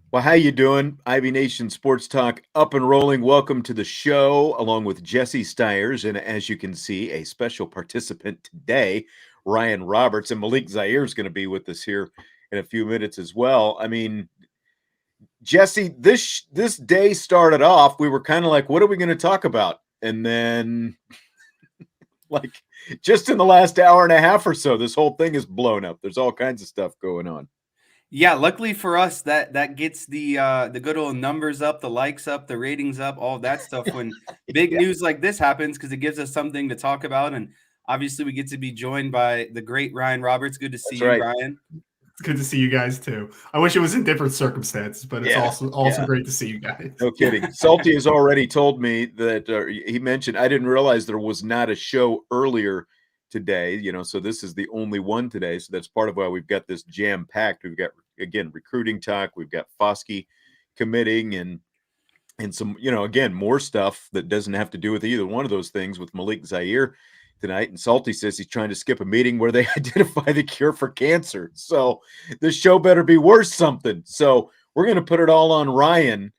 Well, how you doing? Ivy Nation Sports Talk up and rolling. Welcome to the show, along with Jesse Stiers, and as you can see, a special participant today, Ryan Roberts, and Malik Zaire is going to be with us here in a few minutes as well. I mean, Jesse, this day started off, we were kind of like, what are we going to talk about? And then, like, just in the last hour and a half or so, this whole thing is blown up. There's all kinds of stuff going on. Yeah, luckily for us, that gets the good old numbers up, the likes up, the ratings up, all that stuff when big news like this happens, because it gives us something to talk about. And obviously we get to be joined by the great Ryan Roberts. Good to see you, Ryan. It's good to see you guys too. I wish it was in different circumstances, but it's also great to see you guys. No kidding. Salty has already told me that he mentioned, I didn't realize there was not a show earlier today, so this is the only one today. So that's part of why we've got this jam packed. We've got, again, recruiting talk. We've got Foskey committing and some, again, more stuff that doesn't have to do with either one of those things with Malik Zaire tonight. And Salty says he's trying to skip a meeting where they identify the cure for cancer. So this show better be worth something. So we're going to put it all on Ryan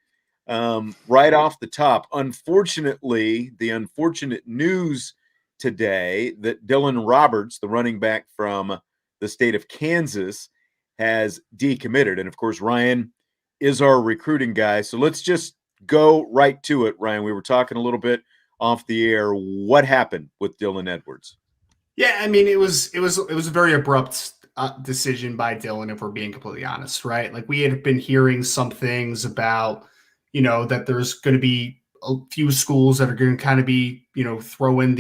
right off the top. Unfortunately, the unfortunate news today that Dylan Roberts, the running back from the state of Kansas, has decommitted. And of course, Ryan is our recruiting guy. So let's just go right to it, Ryan. We were talking a little bit off the air. What happened with Dylan Edwards? Yeah, I mean, it was a very abrupt decision by Dylan, if we're being completely honest, right? Like, we had been hearing some things about, that there's going to be a few schools that are going to kind of be, throwing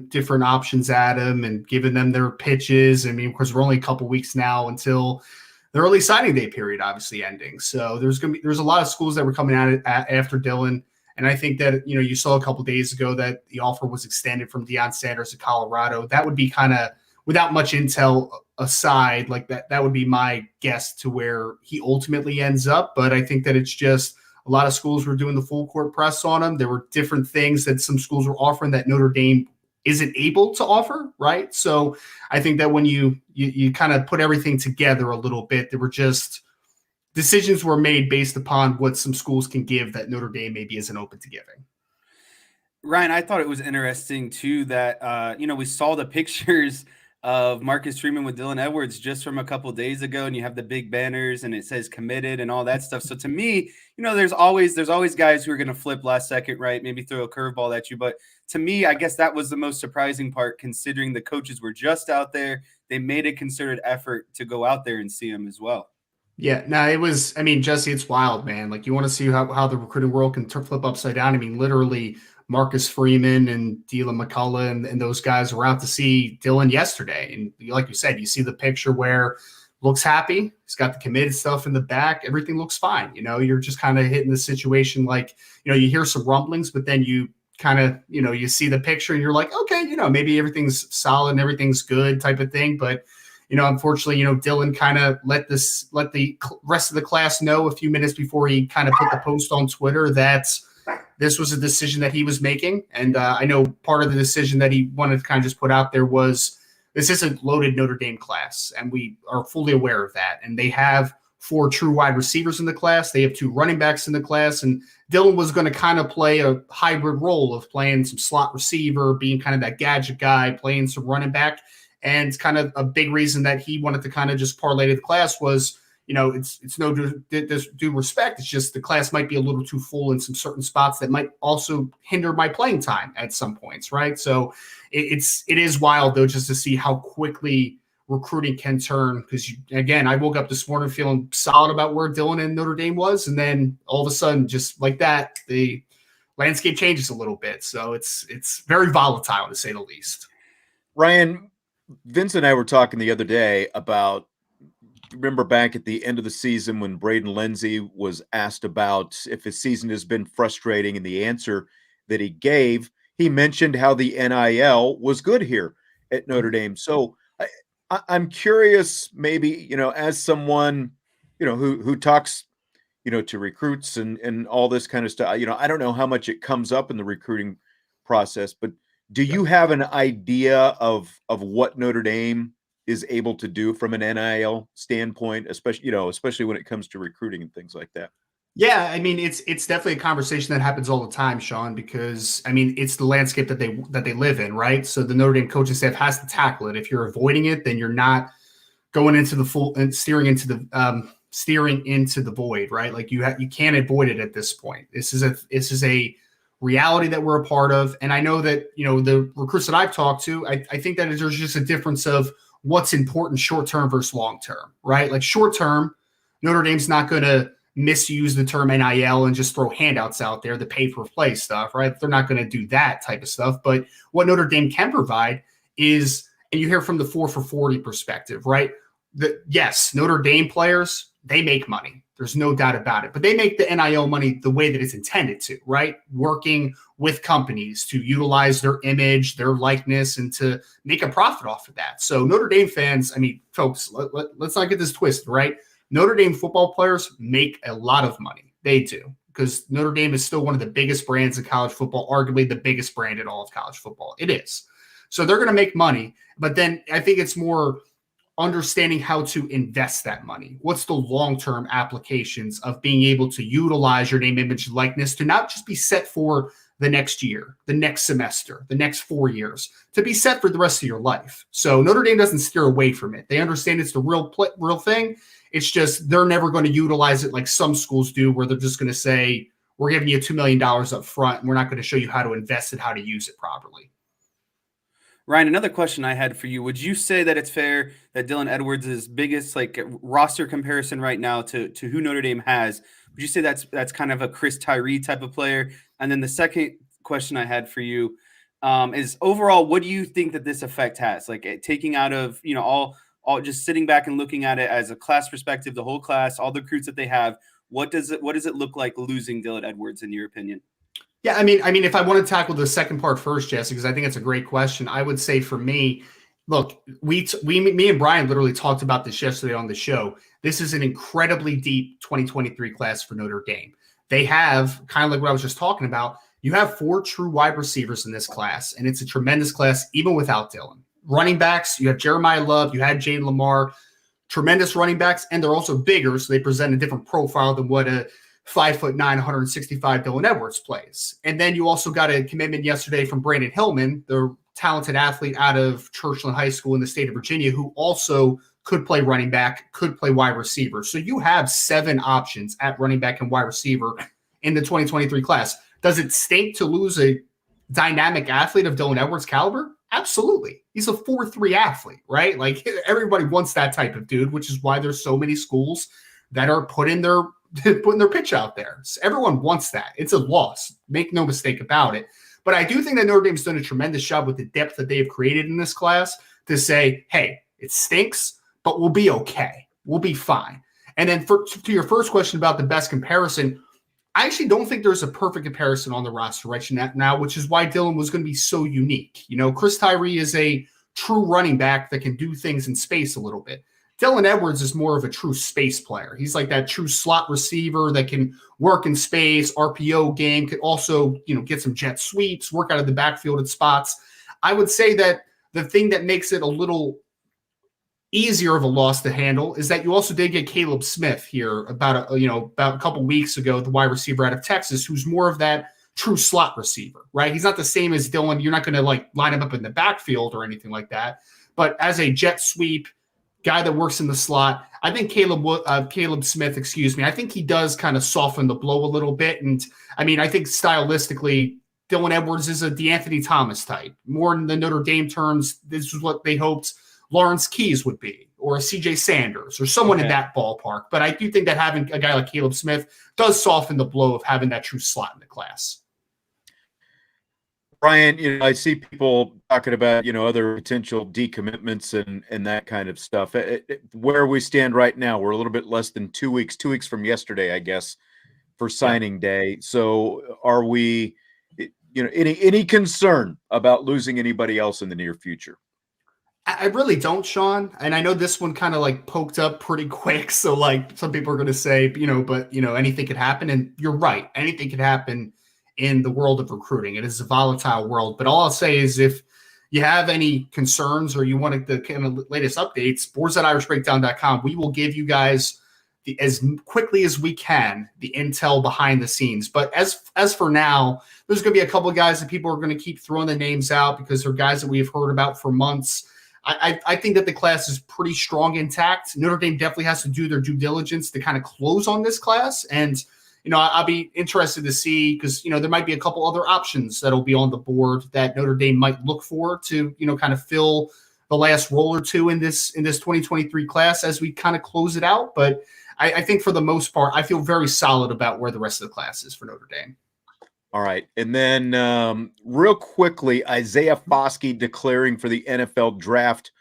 different options at him and giving them their pitches. I mean, of course, we're only a couple weeks now until the early signing day period, obviously ending. So there's a lot of schools that were coming at it after Dylan. And I think that, you saw a couple days ago that the offer was extended from Deion Sanders to Colorado. That would be kind of, without much intel aside, like that would be my guess to where he ultimately ends up. But I think that it's just, a lot of schools were doing the full court press on him. There were different things that some schools were offering that Notre Dame isn't able to offer, right? So I think that when you kind of put everything together a little bit, there were just decisions were made based upon what some schools can give that Notre Dame maybe isn't open to giving. Ryan, I thought it was interesting too that we saw the pictures of Marcus Freeman with Dylan Edwards just from a couple of days ago, and you have the big banners and it says committed and all that stuff. So to me, there's always guys who are going to flip last second, right? Maybe throw a curveball at you. But to me, I guess that was the most surprising part, considering the coaches were just out there. They made a concerted effort to go out there and see him as well. Yeah, no, it was, I mean, Jesse, it's wild, man. Like, you want to see how the recruiting world can flip upside down. I mean, literally Marcus Freeman and Dylan McCullough and those guys were out to see Dylan yesterday. And like you said, you see the picture where looks happy. He's got the committed stuff in the back. Everything looks fine. You're just kind of hitting the situation. Like, you hear some rumblings, but then you kind of, you see the picture and you're like, okay, maybe everything's solid and everything's good type of thing. But, unfortunately, Dylan kind of let the rest of the class know a few minutes before he kind of put the post on Twitter that this was a decision that he was making. And I know part of the decision that he wanted to kind of just put out there was this is a loaded Notre Dame class, and we are fully aware of that. And they have 4 true wide receivers in the class. They have 2 running backs in the class. And Dylan was going to kind of play a hybrid role of playing some slot receiver, being kind of that gadget guy, playing some running back. And kind of a big reason that he wanted to kind of just parlay to the class was, it's no due respect. It's just the class might be a little too full in some certain spots that might also hinder my playing time at some points, right? So it is wild, though, just to see how quickly recruiting can turn. Because, again, I woke up this morning feeling solid about where Dylan and Notre Dame was, and then all of a sudden, just like that, the landscape changes a little bit. So it's very volatile, to say the least. Ryan, Vince and I were talking the other day about remember back at the end of the season when Braden Lindsay was asked about if his season has been frustrating, and the answer that he gave, he mentioned how the NIL was good here at Notre Dame. So I'm curious, maybe, as someone, who talks, to recruits and all this kind of stuff, I don't know how much it comes up in the recruiting process, but do you have an idea of what Notre Dame is able to do from an NIL standpoint, especially when it comes to recruiting and things like that? Yeah, I mean, it's definitely a conversation that happens all the time, Sean, because I mean, it's the landscape that they live in, right? So the Notre Dame coaching staff has to tackle it. If you're avoiding it, then you're not going into the full and steering into the void, right? Like you can't avoid it at this point. This is a reality that we're a part of, and I know that the recruits that I've talked to, I think that there's just a difference of what's important short term versus long term, right? Like short term, Notre Dame's not going to misuse the term NIL and just throw handouts out there, the pay for play stuff, right? They're not going to do that type of stuff. But what Notre Dame can provide is, and you hear from the 4 for 40 perspective, right? Yes, Notre Dame players, they make money. There's no doubt about it. But they make the NIL money the way that it's intended to, right? Working with companies to utilize their image, their likeness, and to make a profit off of that. So Notre Dame fans, I mean, folks, let's not get this twisted, right? Notre Dame football players make a lot of money. They do, because Notre Dame is still one of the biggest brands in college football, arguably the biggest brand in all of college football. It is. So they're going to make money. But then I think it's more understanding how to invest that money. What's the long-term applications of being able to utilize your name, image, likeness to not just be set for the next year, the next semester, the next 4 years, to be set for the rest of your life. So Notre Dame doesn't steer away from it. They understand it's the real thing. It's just they're never going to utilize it like some schools do, where they're just going to say, we're giving you $2 million up front, and we're not going to show you how to invest it, how to use it properly. Ryan, another question I had for you. Would you say that it's fair that Dylan Edwards' biggest roster comparison right now to who Notre Dame has, would you say that's kind of a Chris Tyree type of player? And then the second question I had for you is overall, what do you think that this effect has? Like taking out of, all just sitting back and looking at it as a class perspective, the whole class, all the recruits that they have, what does it look like losing Dylan Edwards in your opinion? Yeah, I mean, if I want to tackle the second part first, Jesse, because I think it's a great question, I would say for me, look, me and Brian literally talked about this yesterday on the show. This is an incredibly deep 2023 class for Notre Dame. They have, kind of like what I was just talking about, you have 4 true wide receivers in this class, and it's a tremendous class even without Dylan. Running backs, you have Jeremiah Love, you had Jane Lamar, tremendous running backs, and they're also bigger, so they present a different profile than what a 5'9", 165 Dylan Edwards plays. And then you also got a commitment yesterday from Brandon Hillman, the talented athlete out of Churchland High School in the state of Virginia, who also could play running back, could play wide receiver. So you have 7 options at running back and wide receiver in the 2023 class. Does it stink to lose a dynamic athlete of Dylan Edwards' caliber? Absolutely. He's a 4.3 athlete, right? Like everybody wants that type of dude, which is why there's so many schools that are putting their pitch out there. So everyone wants that. It's a loss. Make no mistake about it. But I do think that Notre Dame's done a tremendous job with the depth that they have created in this class to say, hey, it stinks, but we'll be okay. We'll be fine. And then to your first question about the best comparison, I actually don't think there's a perfect comparison on the roster right now, which is why Dylan was going to be so unique. Chris Tyree is a true running back that can do things in space a little bit. Dylan Edwards is more of a true space player. He's like that true slot receiver that can work in space, RPO game, could also, get some jet sweeps, work out of the backfield at spots. I would say that the thing that makes it a little easier of a loss to handle is that you also did get Caleb Smith here about a couple weeks ago, the wide receiver out of Texas, who's more of that true slot receiver, right? He's not the same as Dylan. You're not going to line him up in the backfield or anything like that. But as a jet sweep guy that works in the slot, I think Caleb Smith, I think he does kind of soften the blow a little bit. And I mean, I think stylistically, Dylan Edwards is a DeAnthony Thomas type. More in the Notre Dame terms, this is what they hoped Lawrence Keys would be, or a CJ Sanders, or someone in that ballpark. But I do think that having a guy like Caleb Smith does soften the blow of having that true slot in the class. Brian, I see people talking about, other potential decommitments and that kind of stuff. Where we stand right now, we're a little bit less than 2 weeks from yesterday, I guess, for signing day. So are we, any concern about losing anybody else in the near future? I really don't, Sean. And I know this one kind of like poked up pretty quick. So like some people are going to say, but anything could happen. And you're right. Anything could happen in the world of recruiting. It is a volatile world. But all I'll say is if you have any concerns or you want the kind of latest updates, boards@irishbreakdown.com, we will give you guys as quickly as we can the intel behind the scenes. But as for now, there's going to be a couple of guys that people are going to keep throwing the names out because they're guys that we've heard about for months. I think that the class is pretty strong intact. Notre Dame definitely has to do their due diligence to kind of close on this class. And, I'll be interested to see because, there might be a couple other options that'll be on the board that Notre Dame might look for to, kind of fill the last role or two in this 2023 class as we kind of close it out. But I think for the most part, I feel very solid about where the rest of the class is for Notre Dame. All right. And then real quickly, Isaiah Foskey declaring for the NFL draft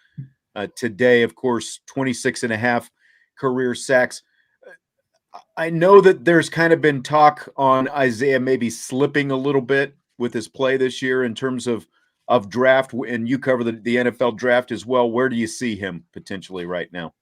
today, of course, 26.5 career sacks. I know that there's kind of been talk on Isaiah maybe slipping a little bit with his play this year in terms of draft, and you cover the NFL draft as well. Where do you see him potentially right now?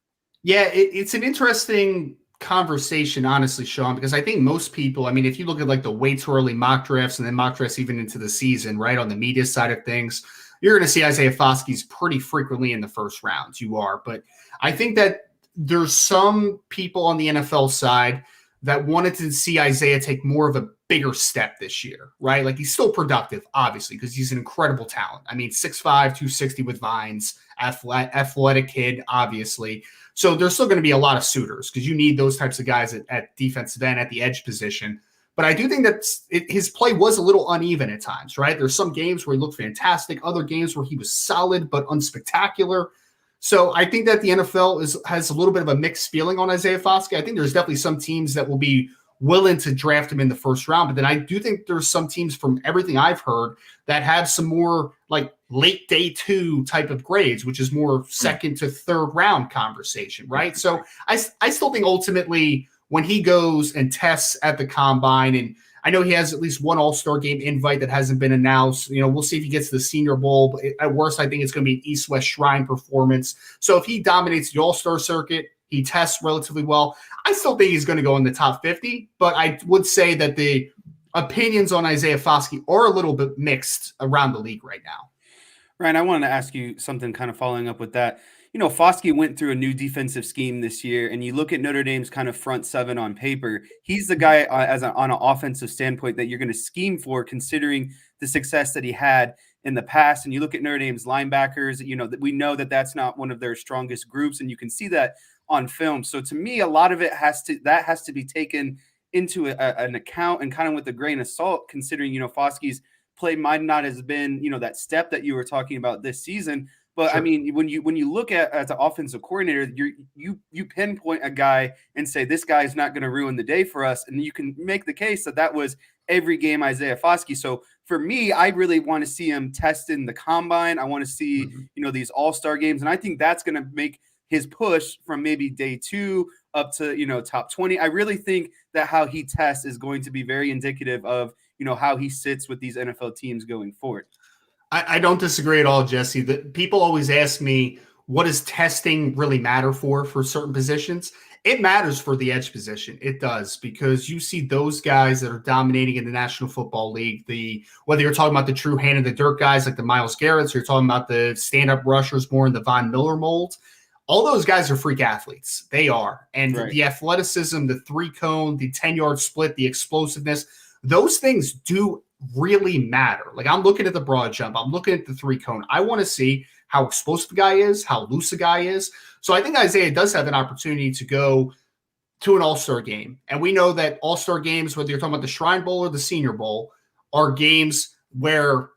Yeah, it's an interesting conversation, honestly, Sean, because I think most people, if you look at like the way too early mock drafts and then mock drafts even into the season, right, on the media side of things, you're going to see Isaiah Foskey's pretty frequently in the first round. You are. But I think that there's some people on the NFL side that wanted to see Isaiah take more of a bigger step this year, right? Like he's still productive, obviously, because he's an incredible talent. 6'5", 260 with vines, athletic kid, obviously. So there's still going to be a lot of suitors because you need those types of guys at defensive end, at the edge position. But I do think that his play was a little uneven at times, right? There's some games where he looked fantastic, other games where he was solid but unspectacular. So I think that the NFL has a little bit of a mixed feeling on Isaiah Foskey. I think there's definitely some teams that will be willing to draft him in the first round. But then I do think there's some teams from everything I've heard that have some more like late day 2 type of grades, which is more second to third round conversation, right? So I still think ultimately when he goes and tests at the combine, and I know he has at least one All-Star game invite that hasn't been announced. We'll see if he gets to the Senior Bowl. But at worst, I think it's going to be an East-West Shrine performance. So if he dominates the All-Star circuit, he tests relatively well, I still think he's going to go in the top 50. But I would say that the opinions on Isaiah Foskey are a little bit mixed around the league right now. Ryan, I wanted to ask you something kind of following up with that. Foskey went through a new defensive scheme this year, and you look at Notre Dame's kind of front seven on paper. He's the guy on an offensive standpoint that you're going to scheme for, considering the success that he had in the past. And you look at Notre Dame's linebackers, we know that that's not one of their strongest groups, and you can see that on film. So to me, a lot of it has to be taken into an account and kind of with a grain of salt, considering, Foskey's play might not have been, that step that you were talking about this season. But sure. When you look at as an offensive coordinator, you pinpoint a guy and say this guy is not going to ruin the day for us, and you can make the case that was every game Isaiah Foskey. So for me, I really want to see him test in the combine. I want to see these all-star games, and I think that's going to make his push from maybe day 2 up to top 20. I really think that how he tests is going to be very indicative of how he sits with these NFL teams going forward. I don't disagree at all, Jesse. People always ask me, what does testing really matter for certain positions? It matters for the edge position. It does, because you see those guys that are dominating in the National Football League, whether you're talking about the true hand in the dirt guys like the Myles Garretts, or you're talking about the stand-up rushers more in the Von Miller mold, all those guys are freak athletes. They are. And right. The athleticism, the 3-cone, the 10-yard split, the explosiveness, those things do really matter. Like I'm looking at the broad jump, I'm looking at the 3-cone. I want to see how explosive a guy is, how loose a guy is. So I think Isaiah does have an opportunity to go to an all-star game. And we know that all-star games, whether you're talking about the Shrine Bowl or the Senior Bowl, are games where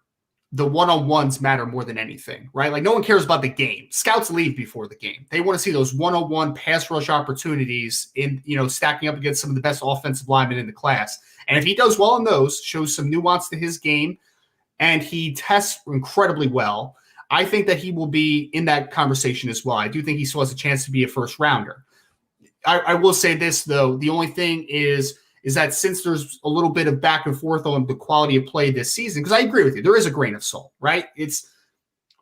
the one-on-ones matter more than anything, right? Like no one cares about the game. Scouts leave before the game. They want to see those one-on-one pass rush opportunities in, stacking up against some of the best offensive linemen in the class. And if he does well in those, shows some nuance to his game, and he tests incredibly well, I think that he will be in that conversation as well. I do think he still has a chance to be a first rounder. I will say this, though. The only thing is that since there's a little bit of back and forth on the quality of play this season, because I agree with you, there is a grain of salt, right? It's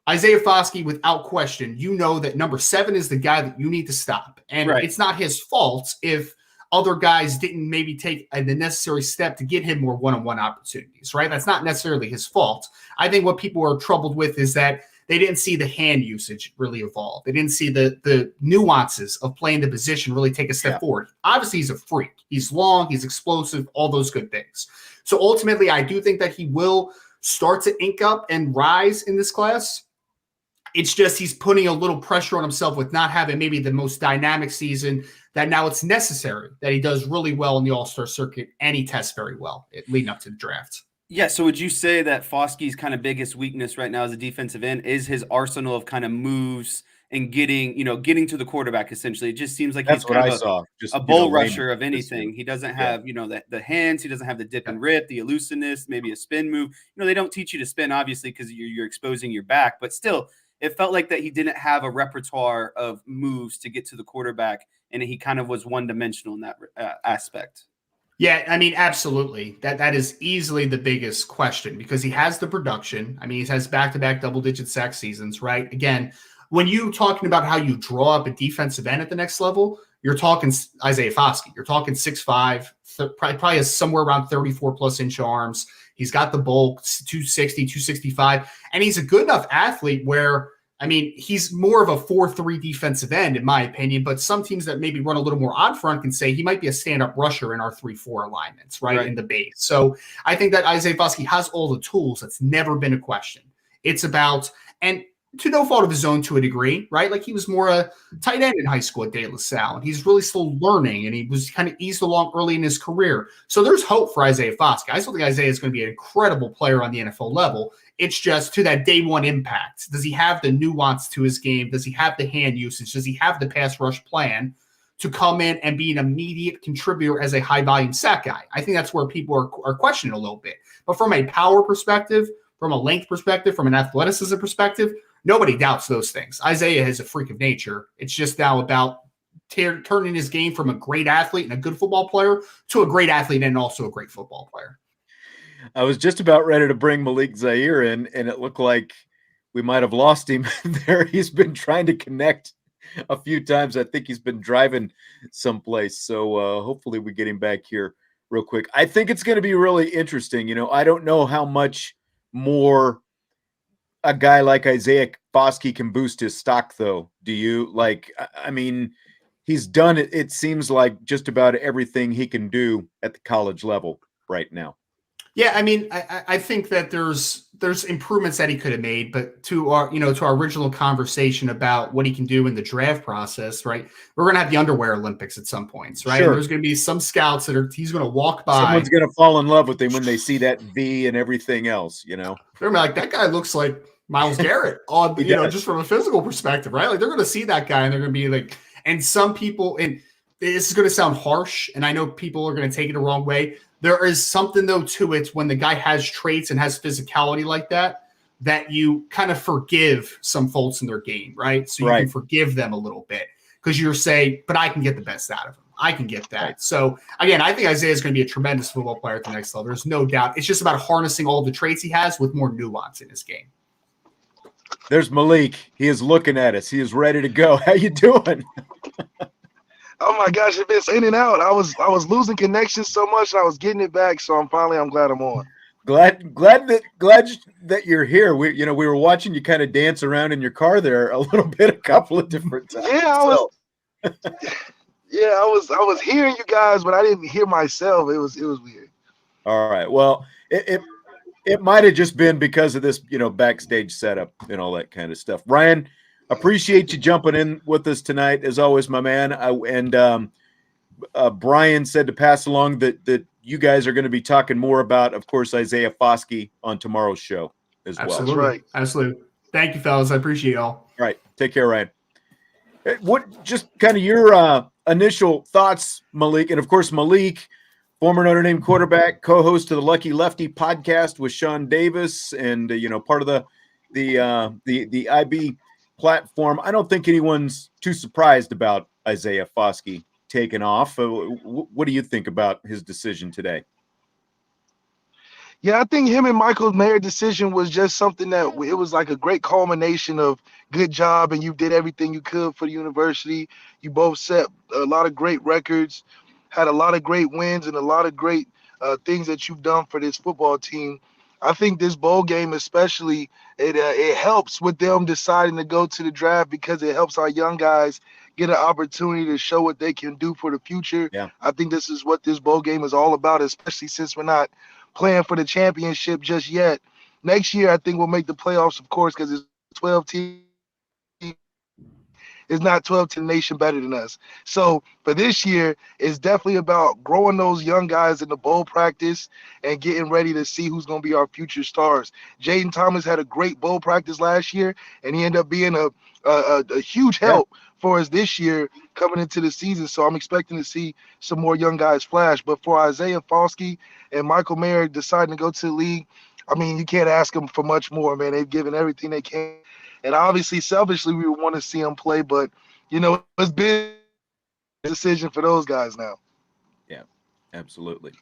Isaiah Foskey, without question. You know that number 7 is the guy that you need to stop. And It's not his fault if other guys didn't maybe take the necessary step to get him more one-on-one opportunities, right? That's not necessarily his fault. I think what people are troubled with is that they didn't see the hand usage really evolve. They didn't see the nuances of playing the position really take a step forward. Obviously, he's a freak. He's long, he's explosive, all those good things. So ultimately, I do think that he will start to ink up and rise in this class. It's just he's putting a little pressure on himself with not having maybe the most dynamic season, that now it's necessary that he does really well in the All-Star circuit, and he tests very well leading up to the draft. Yeah, so would you say that Foskey's kind of biggest weakness right now as a defensive end is his arsenal of kind of moves and getting to the quarterback, essentially? It just seems like he's kind of a bull rusher of anything. He doesn't have, the hands. He doesn't have the dip and rip, the elusiveness, maybe a spin move. They don't teach you to spin, obviously, because you're exposing your back. But still, it felt like that he didn't have a repertoire of moves to get to the quarterback, and he kind of was one-dimensional in that aspect. Yeah, I mean, absolutely. That is easily the biggest question, because he has the production. I mean, he has back-to-back double-digit sack seasons, right? Again, when you're talking about how you draw up a defensive end at the next level, you're talking Isaiah Foskey. You're talking 6'5", probably has somewhere around 34-plus inch arms. He's got the bulk, 260, 265, and he's a good enough athlete where, I mean, he's more of a 4-3 defensive end, in my opinion, but some teams that maybe run a little more odd front can say he might be a stand-up rusher in our 3-4 alignments, right, in the base. So I think that Isaiah Foskey has all the tools. That's never been a question. It's about, and to no fault of his own to a degree, right? Like, he was more a tight end in high school at De La Salle, and he's really still learning, and he was kind of eased along early in his career. So there's hope for Isaiah Foskey. I still think Isaiah is going to be an incredible player on the NFL level. It's just to that day one impact. Does he have the nuance to his game? Does he have the hand usage? Does he have the pass rush plan to come in and be an immediate contributor as a high volume sack guy? I think that's where people are questioning a little bit. But from a power perspective, from a length perspective, from an athleticism perspective, nobody doubts those things. Isaiah is a freak of nature. It's just now about turning his game from a great athlete and a good football player to a great athlete and also a great football player. I was just about ready to bring Malik Zaire in, and it looked like we might have lost him there. He's been trying to connect a few times. I think he's been driving someplace. So hopefully we get him back here real quick. I think it's going to be really interesting. I don't know how much more a guy like Isaiah Foskey can boost his stock, though. Do you? I mean, he's done it. It seems like just about everything he can do at the college level right now. Yeah, I mean, I think that there's improvements that he could have made, but to our original conversation about what he can do in the draft process, right? We're going to have the underwear Olympics at some points, right? Sure. There's going to be some scouts he's going to walk by. Someone's going to fall in love with him when they see that V and everything else, They're going to be like, that guy looks like Myles Garrett on, just from a physical perspective, right? Like, they're going to see that guy and they're going to be like, and some people, and this is going to sound harsh, and I know people are going to take it the wrong way. There is something, though, to it when the guy has traits and has physicality like that you kind of forgive some faults in their game, right? So you can forgive them a little bit because you're saying, but I can get the best out of him. I can get that. Right. So, again, I think Isaiah is going to be a tremendous football player at the next level. There's no doubt. It's just about harnessing all the traits he has with more nuance in his game. There's Malik. He is looking at us. He is ready to go. How you doing? Oh my gosh, it's been in and out. I was losing connection so much, and I was getting it back. So I'm glad I'm on. Glad that you're here. We were watching you kind of dance around in your car there a little bit, a couple of different times. Yeah, I was hearing you guys, but I didn't hear myself. It was weird. All right. Well, it might have just been because of this, backstage setup and all that kind of stuff. Ryan, appreciate you jumping in with us tonight, as always, my man. Brian said to pass along that you guys are going to be talking more about, of course, Isaiah Foskey on tomorrow's show as well. Absolutely. That's right. Absolutely. Thank you, fellas. I appreciate y'all. All right. Take care, Ryan. What just kind of your initial thoughts, Malik? And, of course, Malik former Notre Dame quarterback, co-host of the Lucky Lefty Podcast with Sean Davis, and part of the IB platform. I don't think anyone's too surprised about Isaiah Foskey taking off. What do you think about his decision today? Yeah, I think him and Michael Mayer's decision was just something that it was like a great culmination of good job, and you did everything you could for the university. You both set a lot of great records, had a lot of great wins, and a lot of great things that you've done for this football team. I think this bowl game especially, it helps with them deciding to go to the draft because it helps our young guys get an opportunity to show what they can do for the future. Yeah. I think this is what this bowl game is all about, especially since we're not playing for the championship just yet. Next year, I think we'll make the playoffs, of course, because it's 12 teams. It's not 12 team nation better than us. So for this year, it's definitely about growing those young guys in the bowl practice and getting ready to see who's going to be our future stars. Jaden Thomas had a great bowl practice last year, and he ended up being a huge help for us this year coming into the season. So I'm expecting to see some more young guys flash. But for Isaiah Foskey and Michael Mayer deciding to go to the league, I mean, you can't ask them for much more, man. They've given everything they can. And obviously, selfishly, we would want to see him play. But, it's been a decision for those guys now. Yeah, absolutely.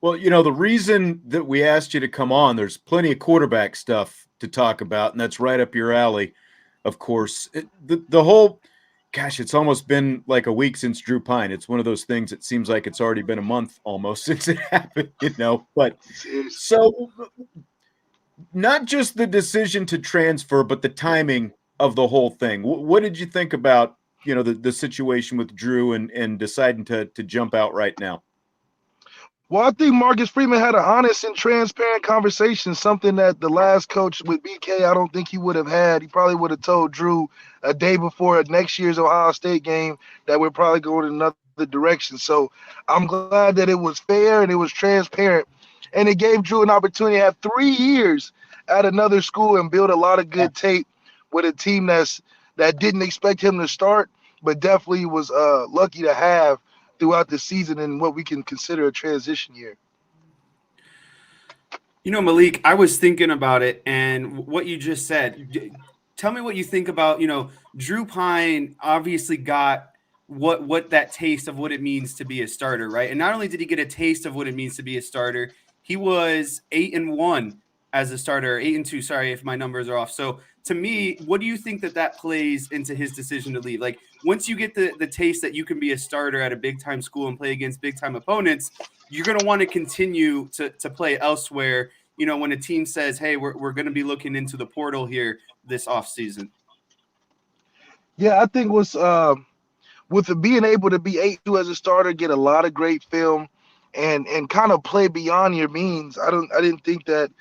Well, the reason that we asked you to come on, there's plenty of quarterback stuff to talk about, and that's right up your alley, of course. The whole – gosh, it's almost been like a week since Drew Pyne. It's one of those things. It seems like it's already been a month almost since it happened, But so not just the decision to transfer, but the timing of the whole thing. What did you think about, the situation with Drew and deciding to jump out right now? Well, I think Marcus Freeman had an honest and transparent conversation, something that the last coach with BK, I don't think he would have had. He probably would have told Drew a day before next year's Ohio State game that we're probably going in another direction. So I'm glad that it was fair and it was transparent. And it gave Drew an opportunity to have 3 years at another school and build a lot of good tape with a team that didn't expect him to start, but definitely was lucky to have throughout the season in what we can consider a transition year. Malik, I was thinking about it and what you just said. Tell me what you think about, Drew Pyne obviously got what that taste of what it means to be a starter, right? And not only did he get a taste of what it means to be a starter, he was 8-1 as a starter, 8-2. Sorry if my numbers are off. So to me, what do you think that plays into his decision to leave? Like, once you get the taste that you can be a starter at a big time school and play against big time opponents, you're going to want to continue to play elsewhere. When a team says, hey, we're going to be looking into the portal here this offseason. Yeah, I think with being able to be 8-2 as a starter, get a lot of great film and kind of play beyond your means. I didn't think that,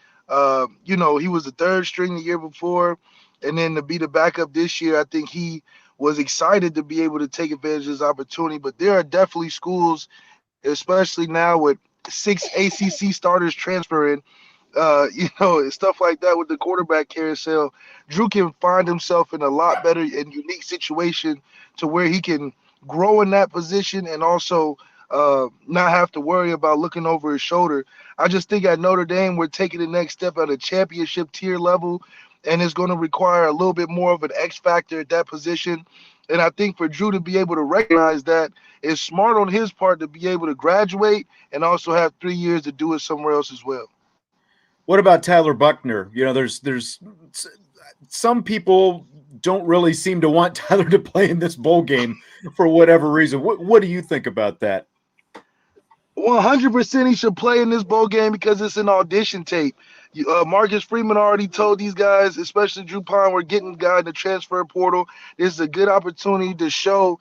he was the third string the year before, and then to be the backup this year, I think he was excited to be able to take advantage of this opportunity. But there are definitely schools, especially now with 6 ACC starters transferring, stuff like that with the quarterback carousel. Drew can find himself in a lot better and unique situation to where he can grow in that position and also not have to worry about looking over his shoulder. I just think at Notre Dame, we're taking the next step at a championship tier level, and it's going to require a little bit more of an X factor at that position. And I think for Drew to be able to recognize that, it's smart on his part to be able to graduate and also have 3 years to do it somewhere else as well. What about Tyler Buchner? There's some people don't really seem to want Tyler to play in this bowl game for whatever reason. What do you think about that? 100% he should play in this bowl game because it's an audition tape. Marcus Freeman already told these guys, especially Drew Pyne, we're getting the guy in the transfer portal. This is a good opportunity to show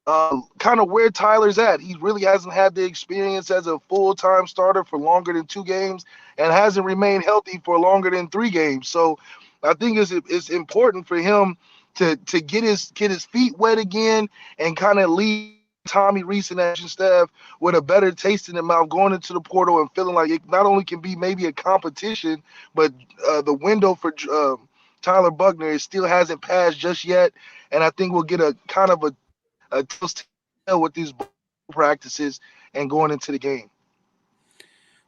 kind of where Tyler's at. He really hasn't had the experience as a full-time starter for longer than 2 games and hasn't remained healthy for longer than 3 games. So I think it's important for him to get his feet wet again and kind of lead Tommy Rees and that staff with a better taste in their mouth going into the portal and feeling like it not only can be maybe a competition, but the window for Tyler Buchner still hasn't passed just yet. And I think we'll get a kind of a tell with these practices and going into the game.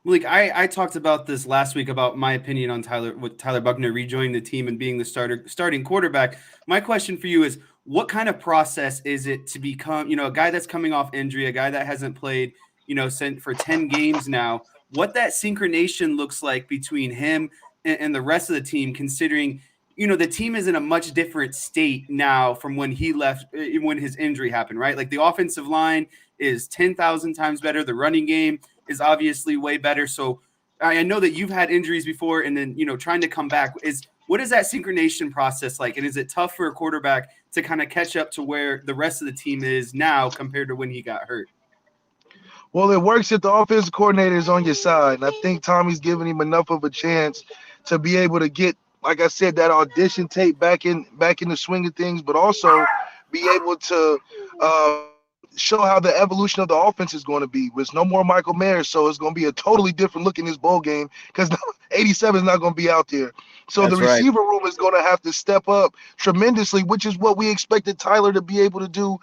Malik, I talked about this last week about my opinion on Tyler Buchner rejoining the team and being the starting quarterback. My question for you is, what kind of process is it to become, a guy that's coming off injury, a guy that hasn't played, for 10 games now, what that synchronization looks like between him and the rest of the team, considering, the team is in a much different state now from when he left, when his injury happened, right? Like the offensive line is 10,000 times better. The running game is obviously way better. So I know that you've had injuries before, and then, trying to come back what is that synchronization process like? And is it tough for a quarterback to kind of catch up to where the rest of the team is now compared to when he got hurt? Well, it works if the offensive coordinator is on your side. And I think Tommy's giving him enough of a chance to be able to get, like I said, that audition tape back in the swing of things, but also be able to show how the evolution of the offense is going to be. There's no more Michael Mayer, so it's going to be a totally different look in this bowl game because 87 is not going to be out there. So That's the receiver room is going to have to step up tremendously, which is what we expected Tyler to be able to do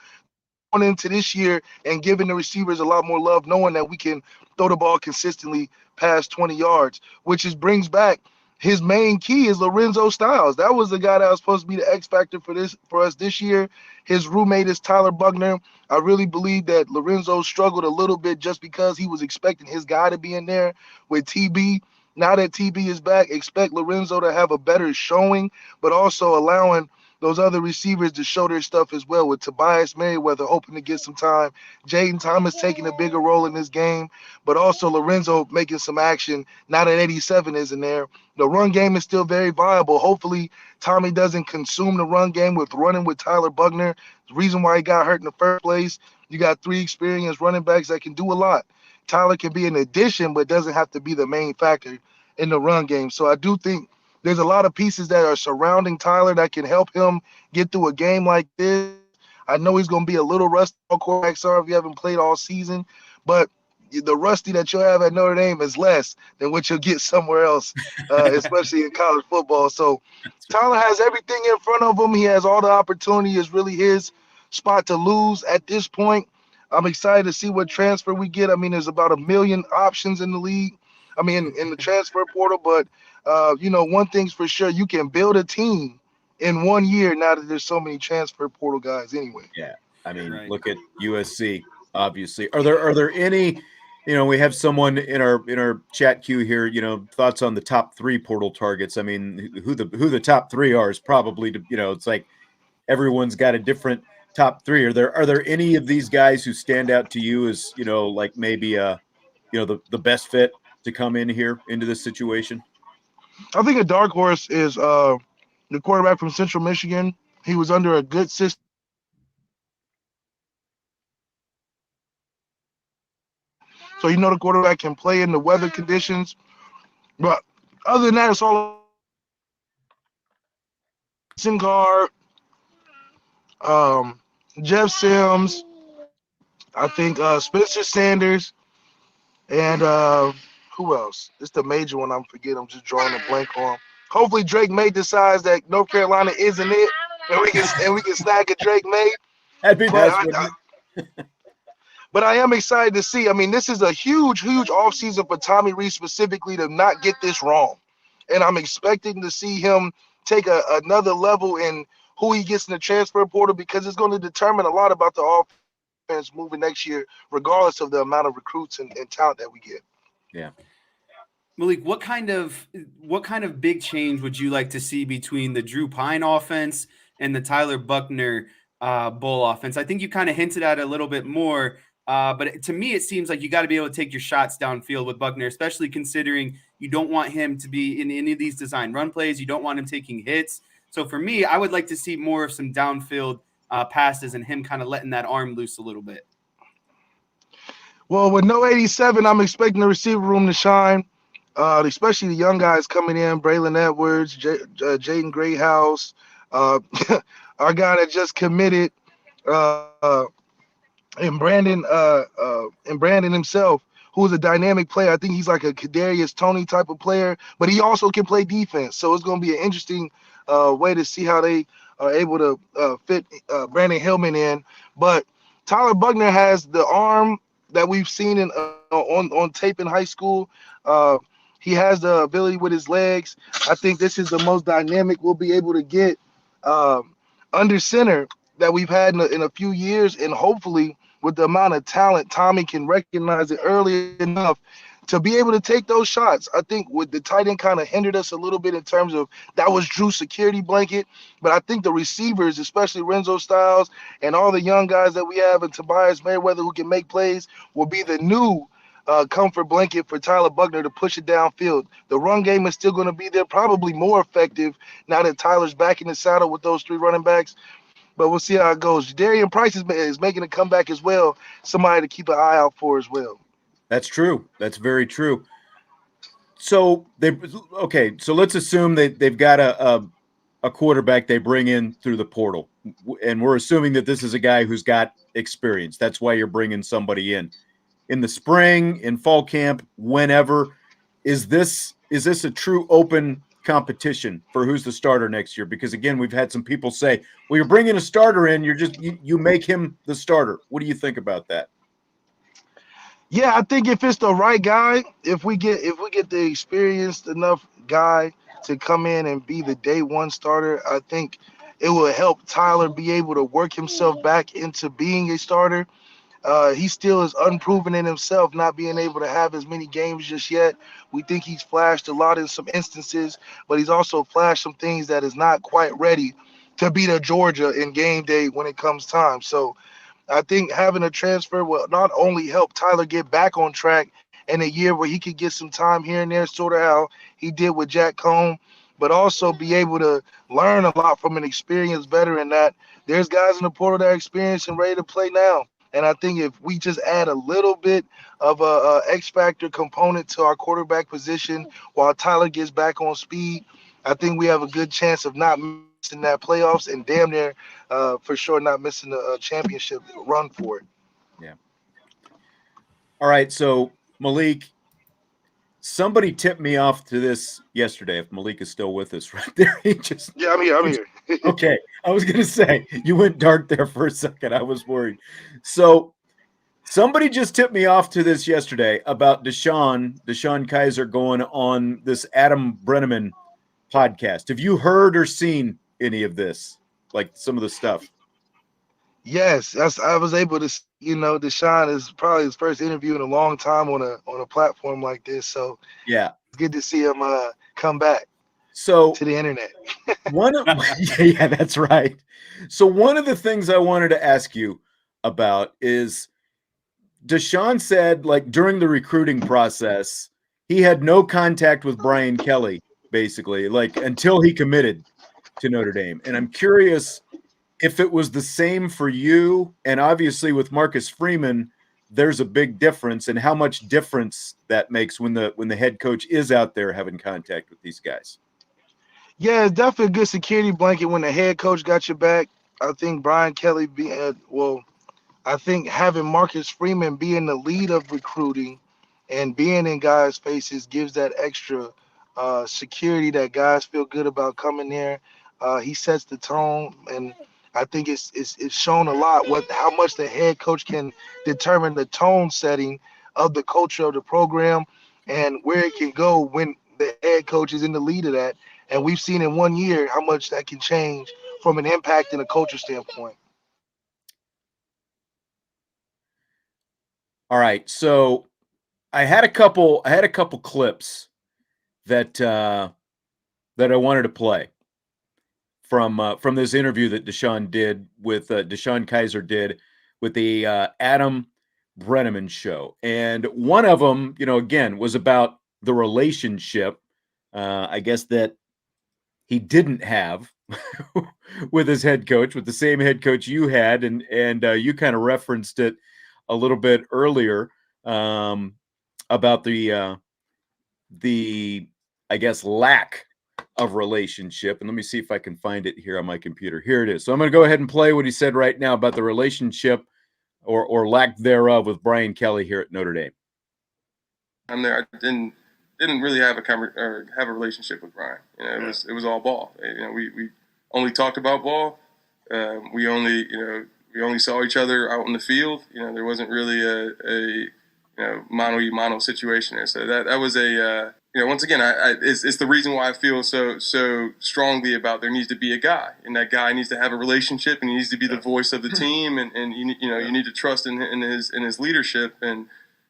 going into this year, and giving the receivers a lot more love, knowing that we can throw the ball consistently past 20 yards, which brings back his main key is Lorenzo Styles. That was the guy that was supposed to be the X factor for us this year. His roommate is Tyler Buchner. I really believe that Lorenzo struggled a little bit just because he was expecting his guy to be in there with TB. Now that TB is back, expect Lorenzo to have a better showing, but also allowing those other receivers to show their stuff as well, with Tobias Merriweather hoping to get some time, Jaden Thomas taking a bigger role in this game, but also Lorenzo making some action now that 87 is in there. The run game is still very viable. Hopefully Tommy doesn't consume the run game with running with Tyler Buchner. The reason why he got hurt in the first place, you got 3 experienced running backs that can do a lot. Tyler can be an addition, but doesn't have to be the main factor in the run game. So I do think there's a lot of pieces that are surrounding Tyler that can help him get through a game like this. I know he's going to be a little rusty. All quarterbacks are if you haven't played all season, but the rusty that you'll have at Notre Dame is less than what you'll get somewhere else, especially in college football. So Tyler has everything in front of him. He has all the opportunity. It's really his spot to lose at this point. I'm excited to see what transfer we get. I mean, there's about 1 million options in the league. I mean, in the transfer portal, but one thing's for sure, you can build a team in 1 year now that there's so many transfer portal guys anyway. Yeah. I mean, Right. Look at USC, obviously. Are there any, we have someone in our chat queue here, thoughts on the top 3 portal targets. I mean, who the top 3 are is probably, it's like everyone's got a different top 3. Are there any of these guys who stand out to you as, like maybe the best fit to come in here into this situation? I think a dark horse is the quarterback from Central Michigan. He was under a good system. So the quarterback can play in the weather conditions. But other than that, it's all Sincar, Jeff Sims, I think Spencer Sanders, and who else? It's the major one I'm forgetting. I'm just drawing a blank on. Hopefully Drake May decides that North Carolina isn't it, and we can snag a Drake May. That'd be nice. But I am excited to see. I mean, this is a huge offseason for Tommy Rees specifically to not get this wrong. And I'm expecting to see him take another level in who he gets in the transfer portal, because it's going to determine a lot about the offense moving next year, regardless of the amount of recruits and talent that we get. Yeah. Malik, what kind of big change would you like to see between the Drew Pyne offense and the Tyler Buchner bowl offense? I think you kind of hinted at it a little bit more, but to me, it seems like you got to be able to take your shots downfield with Buchner, especially considering you don't want him to be in any of these design run plays. You don't want him taking hits. So for me, I would like to see more of some downfield passes and him kind of letting that arm loose a little bit. Well, with no 87, I'm expecting the receiver room to shine, especially the young guys coming in, Braylon Edwards, Jaden Greathouse, our guy that just committed, and Brandon himself, who is a dynamic player. I think he's like a Kadarius Toney type of player, but he also can play defense. So it's going to be an interesting way to see how they are able to fit Brandon Hillman in. But Tyler Buchner has the arm, that we've seen on tape in high school. He has the ability with his legs. I think this is the most dynamic we'll be able to get under center that we've had in a few years, and hopefully with the amount of talent, Tommy can recognize it early enough to be able to take those shots. I think with the tight end kind of hindered us a little bit in terms of that was Drew's security blanket, but I think the receivers, especially Renzo Styles and all the young guys that we have, and Tobias Merriweather who can make plays, will be the new comfort blanket for Tyler Buchner to push it downfield. The run game is still going to be there, probably more effective now that Tyler's back in the saddle with those 3 running backs. But we'll see how it goes. Darian Price is making a comeback as well, somebody to keep an eye out for as well. That's true. That's very true. So so let's assume they've got a quarterback they bring in through the portal, and we're assuming that this is a guy who's got experience. That's why you're bringing somebody in the spring, in fall camp, whenever. Is this a true open competition for who's the starter next year? Because again, we've had some people say, well, you're bringing a starter in, you make him the starter. What do you think about that? Yeah, I think if it's the right guy, if we get the experienced enough guy to come in and be the day one starter, I think it will help Tyler be able to work himself back into being a starter. He still is unproven in himself, not being able to have as many games just yet. We think he's flashed a lot in some instances, but he's also flashed some things that is not quite ready to beat a Georgia in game day when it comes time. So I think having a transfer will not only help Tyler get back on track in a year where he could get some time here and there, sort of how he did with Jack Cohn, but also be able to learn a lot from an experienced veteran that there's guys in the portal that are experienced and ready to play now. And I think if we just add a little bit of a X-factor component to our quarterback position while Tyler gets back on speed, I think we have a good chance of not missing that playoffs and damn near for sure not missing the championship run for it. Yeah. All right. So Malik, somebody tipped me off to this yesterday. If Malik is still with us right there, I'm here. Okay. I was going to say, you went dark there for a second. I was worried. So somebody just tipped me off to this yesterday about DeShone Kizer going on this Adam Brenneman podcast. Have you heard or seen any of this? Like some of the stuff? Yes, I was able to, DeShone is probably his first interview in a long time on a platform like this. So yeah, it's good to see him come back to the internet. Yeah, that's right. So one of the things I wanted to ask you about is DeShone said, like, during the recruiting process, he had no contact with Brian Kelly, basically, like, until he committed to Notre Dame. And I'm curious if it was the same for you. And obviously with Marcus Freeman, there's a big difference, and how much difference that makes when the head coach is out there having contact with these guys. Yeah, it's definitely a good security blanket when the head coach got your back. I think Brian Kelly I think having Marcus Freeman being the lead of recruiting and being in guys' faces gives that extra security that guys feel good about coming there. He sets the tone, and I think it's shown a lot how much the head coach can determine the tone setting of the culture of the program and where it can go when the head coach is in the lead of that. And we've seen in 1 year how much that can change from an impact and a culture standpoint. All right, so I had a couple clips that I wanted to play from this interview that DeShone Kizer did with the Adam Brenneman show, and one of them, again, was about the relationship, I guess, that he didn't have with his head coach, with the same head coach you had, and you kind of referenced it a little bit earlier, about the I guess lack of relationship. And let me see if I can find it here on my computer. Here it is. So I'm going to go ahead and play what he said right now about the relationship or lack thereof with Brian Kelly here at Notre Dame. I'm there. I didn't really have a relationship with Brian. It was all ball. We only talked about ball. We only We only saw each other out in the field. There wasn't really a mano-a-mano situation there. So that was a once again, it's the reason why I feel so strongly about there needs to be a guy, and that guy needs to have a relationship, and he needs to be the voice of the team, and you need to trust in his leadership, and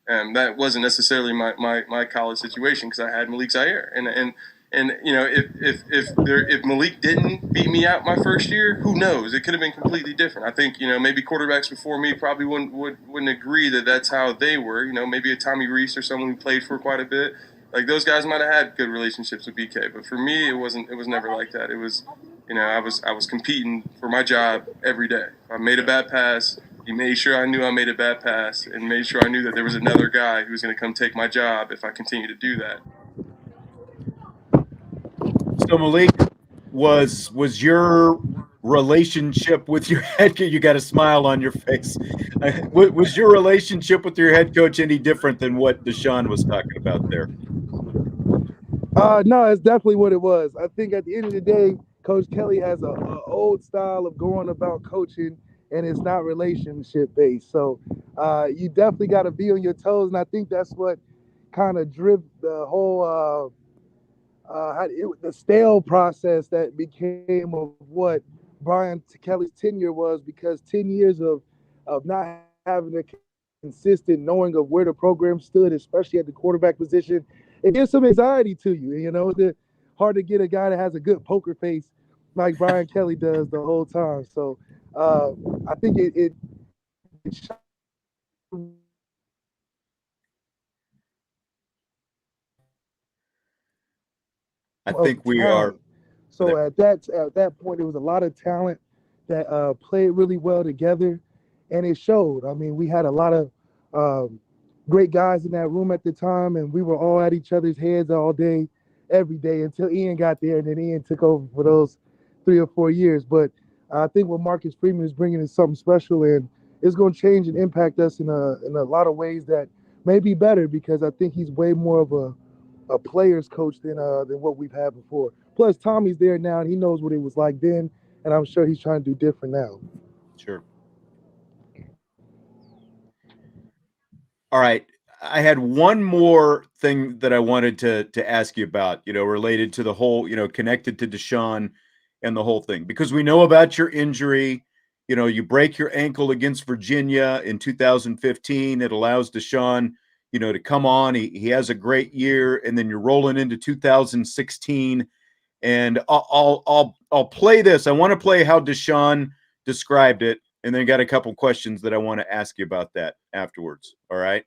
that wasn't necessarily my college situation because I had Malik Zaire, and if Malik didn't beat me out my first year, who knows? It could have been completely different. I think maybe quarterbacks before me probably wouldn't agree that that's how they were. Maybe a Tommy Reese or someone who played for quite a bit. Like those guys might have had good relationships with BK, but for me, it was never like that. It was, I was competing for my job every day. If I made a bad pass, he made sure I knew I made a bad pass, and made sure I knew that there was another guy who was going to come take my job if I continued to do that. So Malik, was your relationship with your head coach? You got a smile on your face. Was your relationship with your head coach any different than what DeShone was talking about there? No, it's definitely what it was. I think at the end of the day, Coach Kelly has a old style of going about coaching, and it's not relationship based. So you definitely got to be on your toes, and I think that's what kind of drove the whole the stale process that became of what Brian Kelly's tenure was, because 10 years of not having a consistent knowing of where the program stood, especially at the quarterback position, it gives some anxiety to you. It's hard to get a guy that has a good poker face like Brian Kelly does the whole time. So I think it I think we are. So at that point, there was a lot of talent that played really well together, and it showed. I mean, we had a lot of great guys in that room at the time, and we were all at each other's heads all day, every day, until Ian got there, and then Ian took over for those 3 or 4 years. But I think what Marcus Freeman is bringing is something special, and it's going to change and impact us in a lot of ways that may be better, because I think he's way more of a player's coach than what we've had before. Plus, Tommy's there now, and he knows what it was like then, and I'm sure he's trying to do different now. Sure. All right. I had one more thing that I wanted to ask you about, related to the whole, connected to DeShone and the whole thing, because we know about your injury. You break your ankle against Virginia in 2015. It allows DeShone, to come on. He has a great year, and then you're rolling into 2016. And I'll play this. I want to play how DeShone described it, and then got a couple questions that I want to ask you about that afterwards. All right.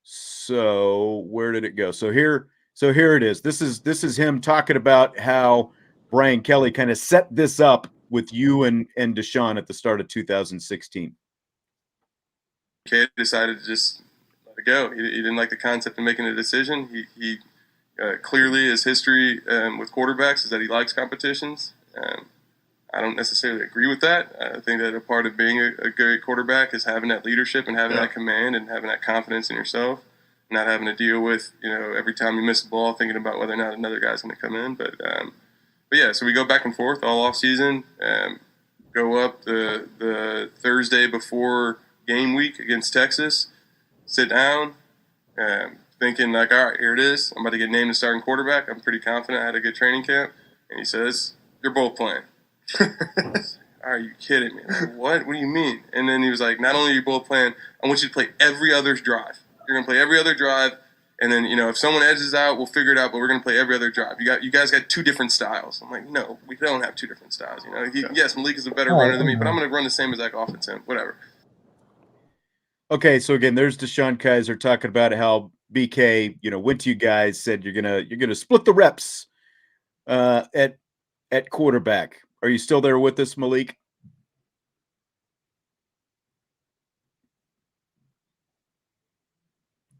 So where did it go? So here it is. This is him talking about how Brian Kelly kind of set this up with you and DeShone at the start of 2016. Kid decided to just let it go. He didn't like the concept of making a decision. He clearly, his history with quarterbacks is that he likes competitions. I don't necessarily agree with that. I think that a part of being a great quarterback is having that leadership and having that command and having that confidence in yourself, not having to deal with, every time you miss a ball thinking about whether or not another guy's going to come in. But yeah, so we go back and forth all off season, go up the Thursday before game week against Texas, sit down, thinking like, all right, here it is. I'm about to get named the starting quarterback. I'm pretty confident. I had a good training camp. And he says, you're both playing. Are you kidding me? Like, what? What do you mean? And then he was like, not only are you both playing, I want you to play every other drive. You're going to play every other drive. And then, if someone edges out, we'll figure it out, but we're going to play every other drive. You guys got 2 different styles. I'm like, no, we don't have 2 different styles. Yes, Malik is a better runner than me, but I'm going to run the same exact offense him, whatever. Okay, so again, there's DeShone Kizer talking about how BK, went to you guys, said you're gonna split the reps at quarterback. Are you still there with us, Malik?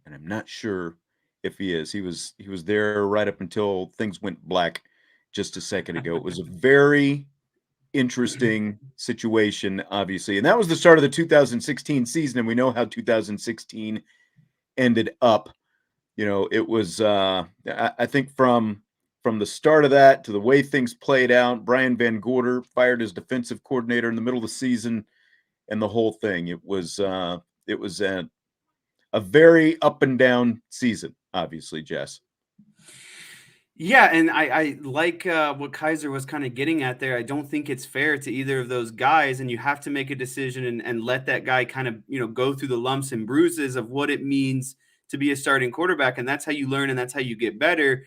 And I'm not sure if he is. He was there right up until things went black just a second ago. It was a very interesting situation, obviously. And that was the start of the 2016 season, and we know how 2016 ended up. It was I think from the start of that to the way things played out, Brian Van Gorder fired his defensive coordinator in the middle of the season. and the whole thing. It was a very up and down season, obviously, Jess. Yeah, and I like what Kizer was kind of getting at there. I don't think it's fair to either of those guys, and you have to make a decision and let that guy kind of, go through the lumps and bruises of what it means to be a starting quarterback, and that's how you learn and that's how you get better.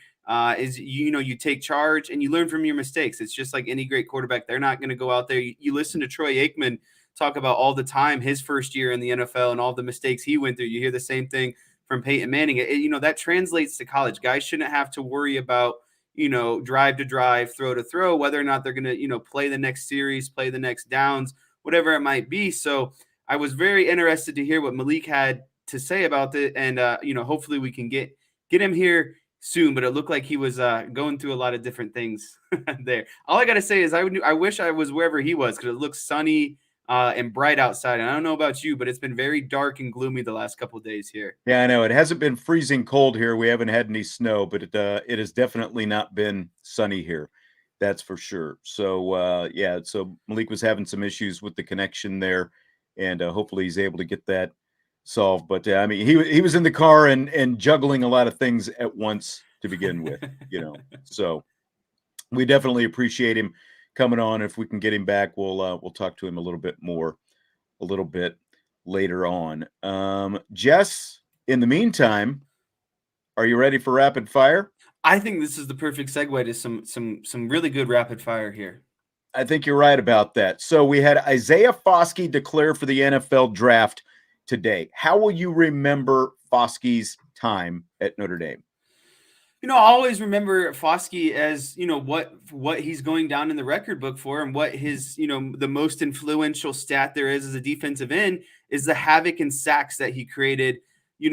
Is you take charge and you learn from your mistakes. It's just like any great quarterback. They're not going to go out there. You listen to Troy Aikman talk about all the time his first year in the NFL and all the mistakes he went through. You hear the same thing from Peyton Manning. That translates to college. Guys shouldn't have to worry about, drive to drive, throw to throw, whether or not they're going to, play the next series, play the next downs, whatever it might be. So I was very interested to hear what Malik had to say about it. And, hopefully we can get him here soon, but it looked like he was going through a lot of different things there. All I got to say is I wish I was wherever he was, because it looks sunny and bright outside. And I don't know about you, but it's been very dark and gloomy the last couple of days here. Yeah, I know. It hasn't been freezing cold here. We haven't had any snow, but it has definitely not been sunny here. That's for sure. So, so Malik was having some issues with the connection there, and hopefully he's able to get that solved. But, he was in the car and juggling a lot of things at once to begin with, So we definitely appreciate him coming on. If we can get him back, we'll talk to him a little bit later on. Jess, in the meantime, are you ready for rapid fire? I think this is the perfect segue to some really good rapid fire here. I think you're right about that. So we had Isaiah Foskey declare for the NFL draft today. How will you remember Foskey's time at Notre Dame? I always remember Foskey as, what he's going down in the record book for, and what his, the most influential stat there is as a defensive end is the havoc and sacks that he created,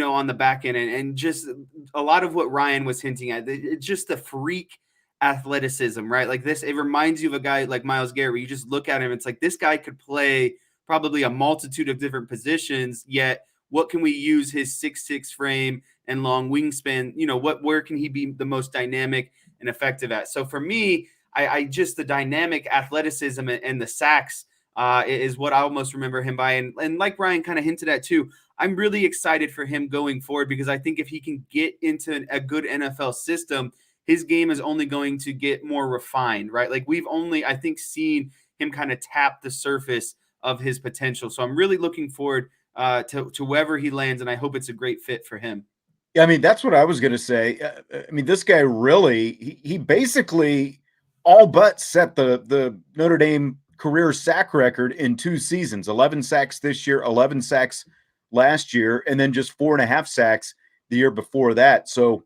on the back end. And just a lot of what Ryan was hinting at, it's just the freak athleticism, right? Like this, it reminds you of a guy like Malik Zaire, where you just look at him, it's like this guy could play probably a multitude of different positions, yet what can we use his 6'6" frame and long wingspan? Where can he be the most dynamic and effective at? So for me, I just the dynamic athleticism and the sacks is what I almost remember him by. And like Ryan kind of hinted at too, I'm really excited for him going forward, because I think if he can get into a good NFL system, his game is only going to get more refined, right? Like we've only, I think, seen him kind of tap the surface of his potential. So I'm really looking forward to wherever he lands, and I hope it's a great fit for him. Yeah, that's what I was going to say. This guy really, he basically all but set the Notre Dame career sack record in 2 seasons, 11 sacks this year, 11 sacks last year, and then just 4.5 sacks the year before that. So,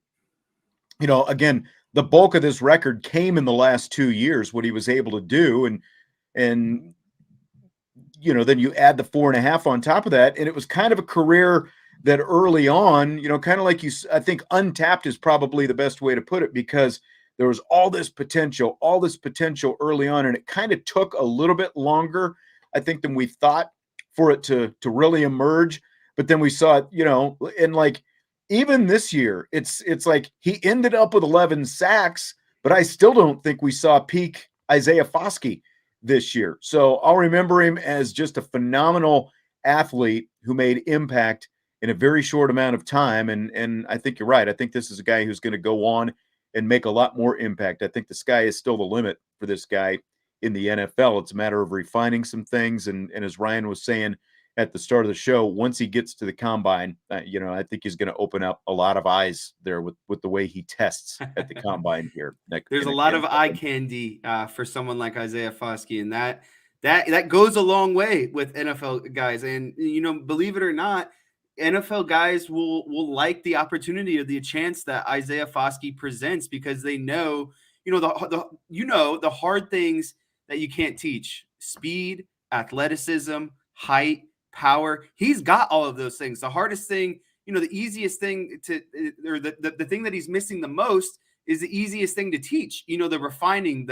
again, the bulk of this record came in the last 2 years, what he was able to do. And then you add the 4.5 on top of that. And it was kind of a career that early on, kind of like I think untapped is probably the best way to put it, because there was all this potential early on. And it kind of took a little bit longer, I think, than we thought for it to really emerge. But then we saw it, and like even this year, it's like he ended up with 11 sacks, but I still don't think we saw peak Isaiah Foskey this year. So I'll remember him as just a phenomenal athlete who made impact in a very short amount of time. And I think you're right. I think this is a guy who's going to go on and make a lot more impact. I think the sky is still the limit for this guy in the NFL. It's a matter of refining some things. And as Ryan was saying at the start of the show, once he gets to the combine, I think he's going to open up a lot of eyes there with the way he tests at the combine here. There's a lot of eye candy for someone like Isaiah Foskey, and that goes a long way with NFL guys. And, believe it or not, NFL guys will like the opportunity or the chance that Isaiah Foskey presents, because they know, the hard things that you can't teach: speed, athleticism, height, power. He's got all of those things. The hardest thing, the easiest thing or the thing that he's missing the most is the easiest thing to teach, the refining,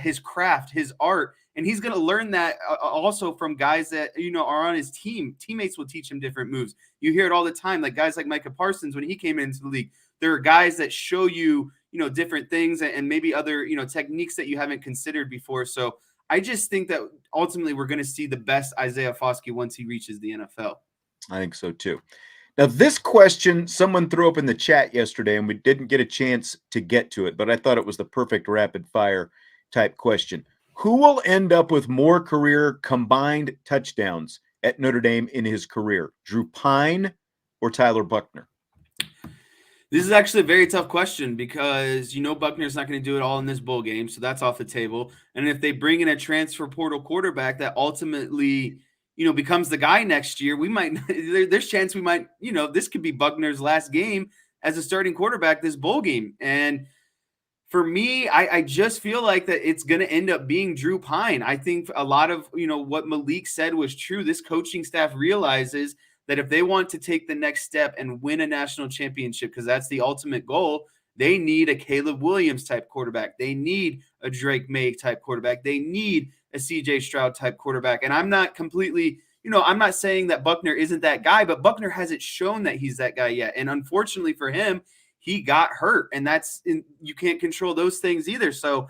his craft, his art. And he's going to learn that also from guys that, are on his team. Teammates will teach him different moves. You hear it all the time, like guys like Micah Parsons, when he came into the league, there are guys that show you, different things and maybe other, techniques that you haven't considered before. So I just think that ultimately we're going to see the best Isaiah Foskey once he reaches the NFL. I think so too. Now, this question someone threw up in the chat yesterday, and we didn't get a chance to get to it, but I thought it was the perfect rapid fire type question. Who will end up with more career combined touchdowns at Notre Dame in his career? Drew Pyne or Tyler Buchner? This is actually a very tough question because Buchner's not going to do it all in this bowl game, so that's off the table. And if they bring in a transfer portal quarterback that ultimately becomes the guy next year, there's chance we might, this could be Buchner's last game as a starting quarterback this bowl game. And for me, I just feel like that it's going to end up being Drew Pyne. I think a lot of, what Malik said was true. This coaching staff realizes that if they want to take the next step and win a national championship, because that's the ultimate goal, they need a Caleb Williams type quarterback. They need a Drake May type quarterback. They need a CJ Stroud type quarterback. And I'm not completely, I'm not saying that Buchner isn't that guy, but Buchner hasn't shown that he's that guy yet. And unfortunately for him, he got hurt, and you can't control those things either. So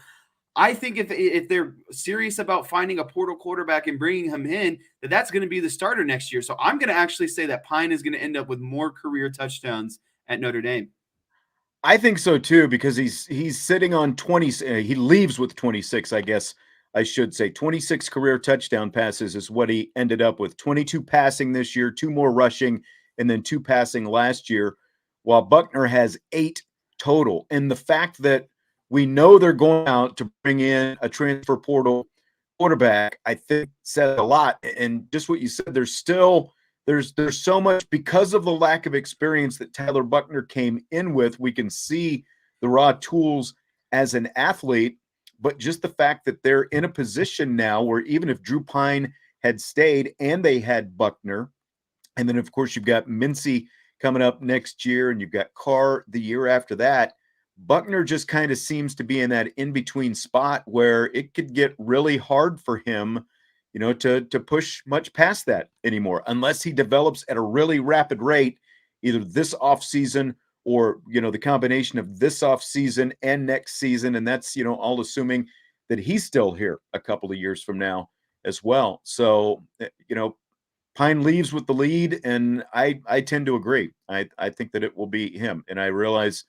I think if they're serious about finding a portal quarterback and bringing him in, that's going to be the starter next year. So I'm going to actually say that Pyne is going to end up with more career touchdowns at Notre Dame. I think so too, because he's sitting on 20. He leaves with 26, I guess I should say. 26 career touchdown passes is what he ended up with. 22 passing this year, 2 more rushing, and then 2 passing last year, while Buchner has 8 total. And the fact that we know they're going out to bring in a transfer portal quarterback, I think says a lot. And just what you said, there's so much, because of the lack of experience that Tyler Buchner came in with. We can see the raw tools as an athlete, but just the fact that they're in a position now where even if Drew Pyne had stayed and they had Buchner, and then of course you've got Mincy coming up next year and you've got Carr the year after that, Buchner just kind of seems to be in that in-between spot where it could get really hard for him, to push much past that anymore, unless he develops at a really rapid rate, either this offseason or, the combination of this offseason and next season. And that's, all assuming that he's still here a couple of years from now as well. So, Pyne leaves with the lead, and I tend to agree. I think that it will be him. And I realize,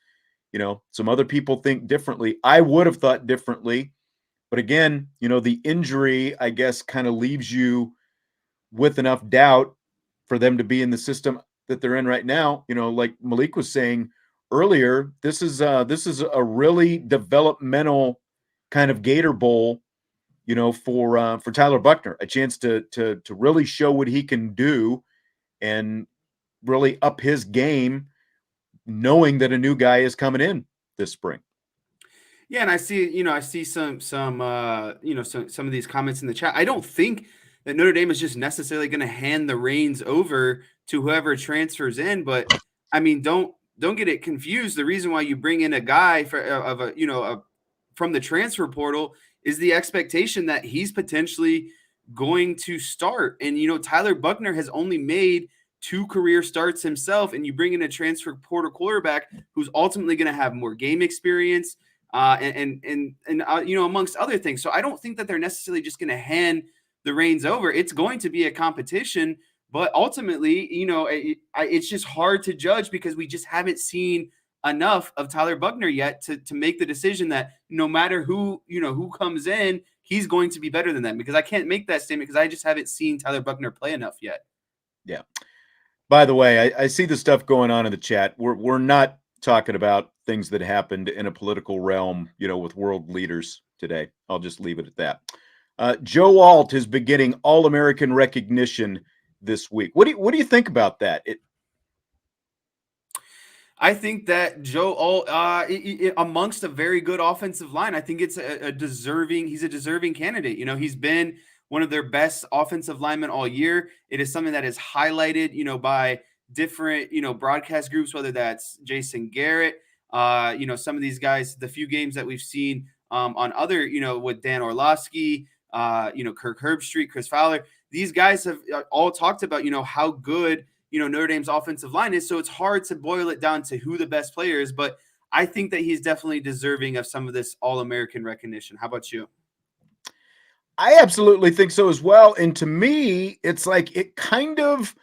some other people think differently. I would have thought differently. But again, the injury, I guess, kind of leaves you with enough doubt for them to be in the system that they're in right now. Like Malik was saying earlier, this is a really developmental kind of Gator Bowl, for Tyler Buchner, a chance to really show what he can do and really up his game, knowing that a new guy is coming in this spring. Yeah, and I see some of these comments in the chat. I don't think that Notre Dame is just necessarily going to hand the reins over to whoever transfers in, but I mean, don't get it confused. The reason why you bring in a guy from the transfer portal is the expectation that he's potentially going to start. And Tyler Buchner has only made 2 career starts himself, and you bring in a transfer portal quarterback who's ultimately going to have more game experience, and amongst other things. So I don't think that they're necessarily just going to hand the reins over. It's going to be a competition, but ultimately, it's just hard to judge because we just haven't seen enough of Tyler Buchner yet to make the decision that no matter who comes in, he's going to be better than them, because I can't make that statement because I just haven't seen Tyler Buchner play enough yet. Yeah. By the way, I see the stuff going on in the chat. We're not talking about things that happened in a political realm, with world leaders today. I'll just leave it at that. Joe Alt is beginning All-American recognition this week. What do you think about that? I think that Joe Alt, amongst a very good offensive line, I think it's he's a deserving candidate. He's been one of their best offensive linemen all year. It is something that is highlighted, by different, broadcast groups, whether that's Jason Garrett, some of these guys, the few games that we've seen on other, with Dan Orlovsky, Kirk Herbstreit, Chris Fowler. These guys have all talked about, how good, Notre Dame's offensive line is. So it's hard to boil it down to who the best player is, but I think that he's definitely deserving of some of this All-American recognition. How about you? I absolutely think so as well. And to me, it's like it kind of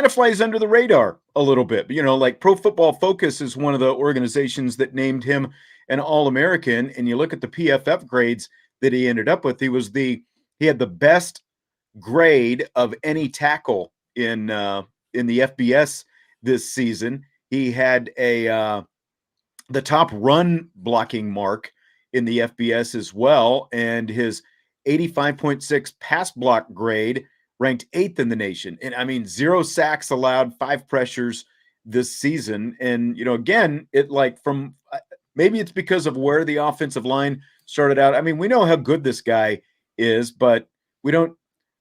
flies under the radar a little bit. You know, like Pro Football Focus is one of the organizations that named him an All-American. And you look at the PFF grades that he ended up with. He had the best grade of any tackle in the FBS this season. He had the top run blocking mark in the FBS as well, and his 85.6 pass block grade ranked 8th in the nation. And I mean, 0 sacks allowed, 5 pressures this season. And, you know, again, it like from maybe it's because of where the offensive line started out. I mean, we know how good this guy is, but we don't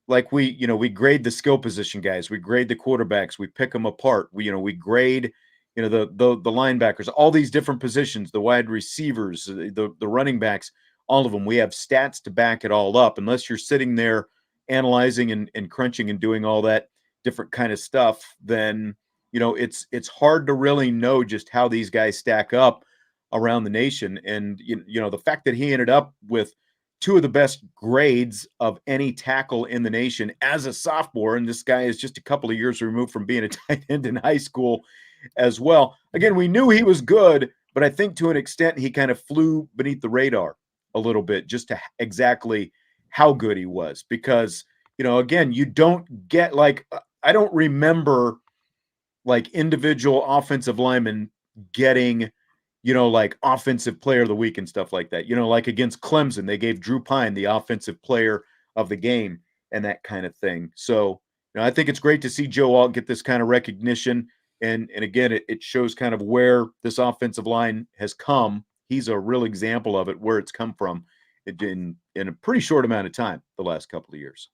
like we grade the skill position guys, we grade the quarterbacks, we pick them apart. We grade the linebackers, all these different positions, the wide receivers, the running backs, all of them. We have stats to back it all up. Unless you're sitting there analyzing and crunching and doing all that different kind of stuff, then it's hard to really know just how these guys stack up around the nation. And the fact that he ended up with 2 of the best grades of any tackle in the nation as a sophomore, and this guy is just a couple of years removed from being a tight end in high school as well. Again, we knew he was good, but I think to an extent he kind of flew beneath the radar a little bit just to exactly how good he was. Because, again, you don't get I don't remember like individual offensive linemen getting, like offensive player of the week and stuff like that. Like against Clemson, they gave Drew Pyne the offensive player of the game and that kind of thing. So, I think it's great to see Joe Alt get this kind of recognition. And again, it shows kind of where this offensive line has come. He's a real example of it, where it's come from in a pretty short amount of time the last couple of years.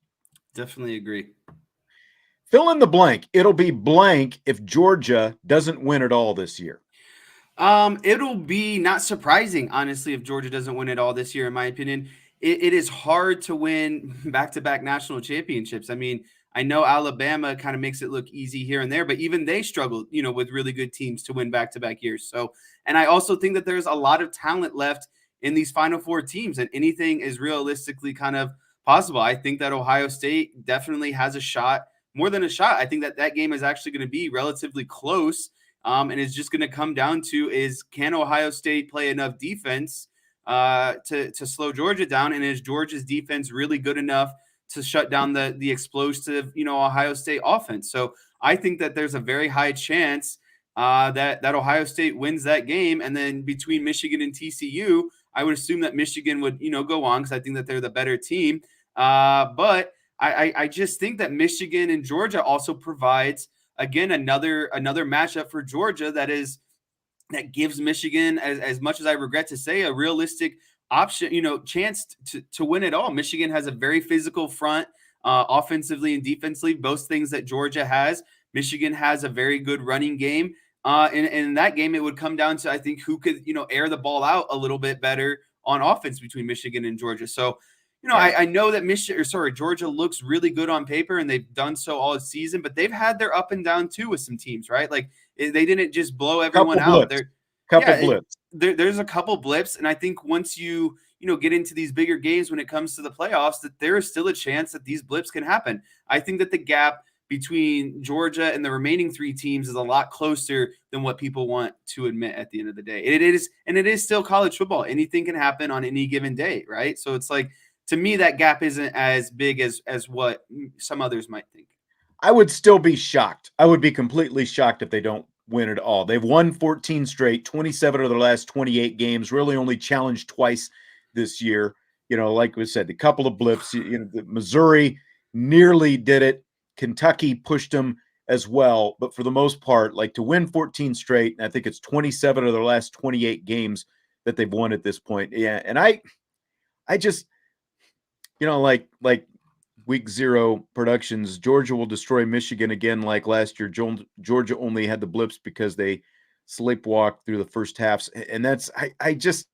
Definitely agree. Fill in the blank. It'll be blank if Georgia doesn't win it all this year. It'll be not surprising, honestly, if Georgia doesn't win it all this year, in my opinion. It is hard to win back-to-back national championships. I mean, I know Alabama kind of makes it look easy here and there, but even they struggle, with really good teams to win back-to-back years. So, and I also think that there's a lot of talent left in these Final Four teams, and anything is realistically kind of possible. I think that Ohio State definitely has a shot, more than a shot. I think that game is actually going to be relatively close, and it's just going to come down to can Ohio State play enough defense to slow Georgia down, and is Georgia's defense really good enough to shut down the explosive, Ohio State offense? So I think that there's a very high chance that Ohio State wins that game. And then between Michigan and TCU, I would assume that Michigan would, go on, because I think that they're the better team. But I just think that Michigan and Georgia also provides, again, another matchup for Georgia that gives Michigan, as much as I regret to say, a realistic option, chance to win it all. Michigan has a very physical front, offensively and defensively, both things that Georgia has. Michigan has a very good running game. And in that game, it would come down to, I think, who could, air the ball out a little bit better on offense between Michigan and Georgia. So, I know that Georgia looks really good on paper, and they've done so all season, but they've had their up and down too with some teams, right? Like they didn't just blow everyone out. Blips. There's a couple blips, and I think once you get into these bigger games when it comes to the playoffs, that there is still a chance that these blips can happen. I think that the gap between Georgia and the remaining 3 teams is a lot closer than what people want to admit at the end of the day. It is still college football. Anything can happen on any given day, right? So it's like, to me, that gap isn't as big as what some others might think. I would still be shocked. I would be completely shocked if they don't win it all. They've won 14 straight, 27 of their last 28 games, really only challenged twice this year. Like we said, a couple of blips. Missouri nearly did it. Kentucky pushed them as well. But for the most part, like, to win 14 straight, and I think it's 27 of their last 28 games that they've won at this point. Yeah. And I just, like week 0 predictions, Georgia will destroy Michigan again like last year. Georgia only had the blips because they sleepwalked through the first halves. And that's, I just,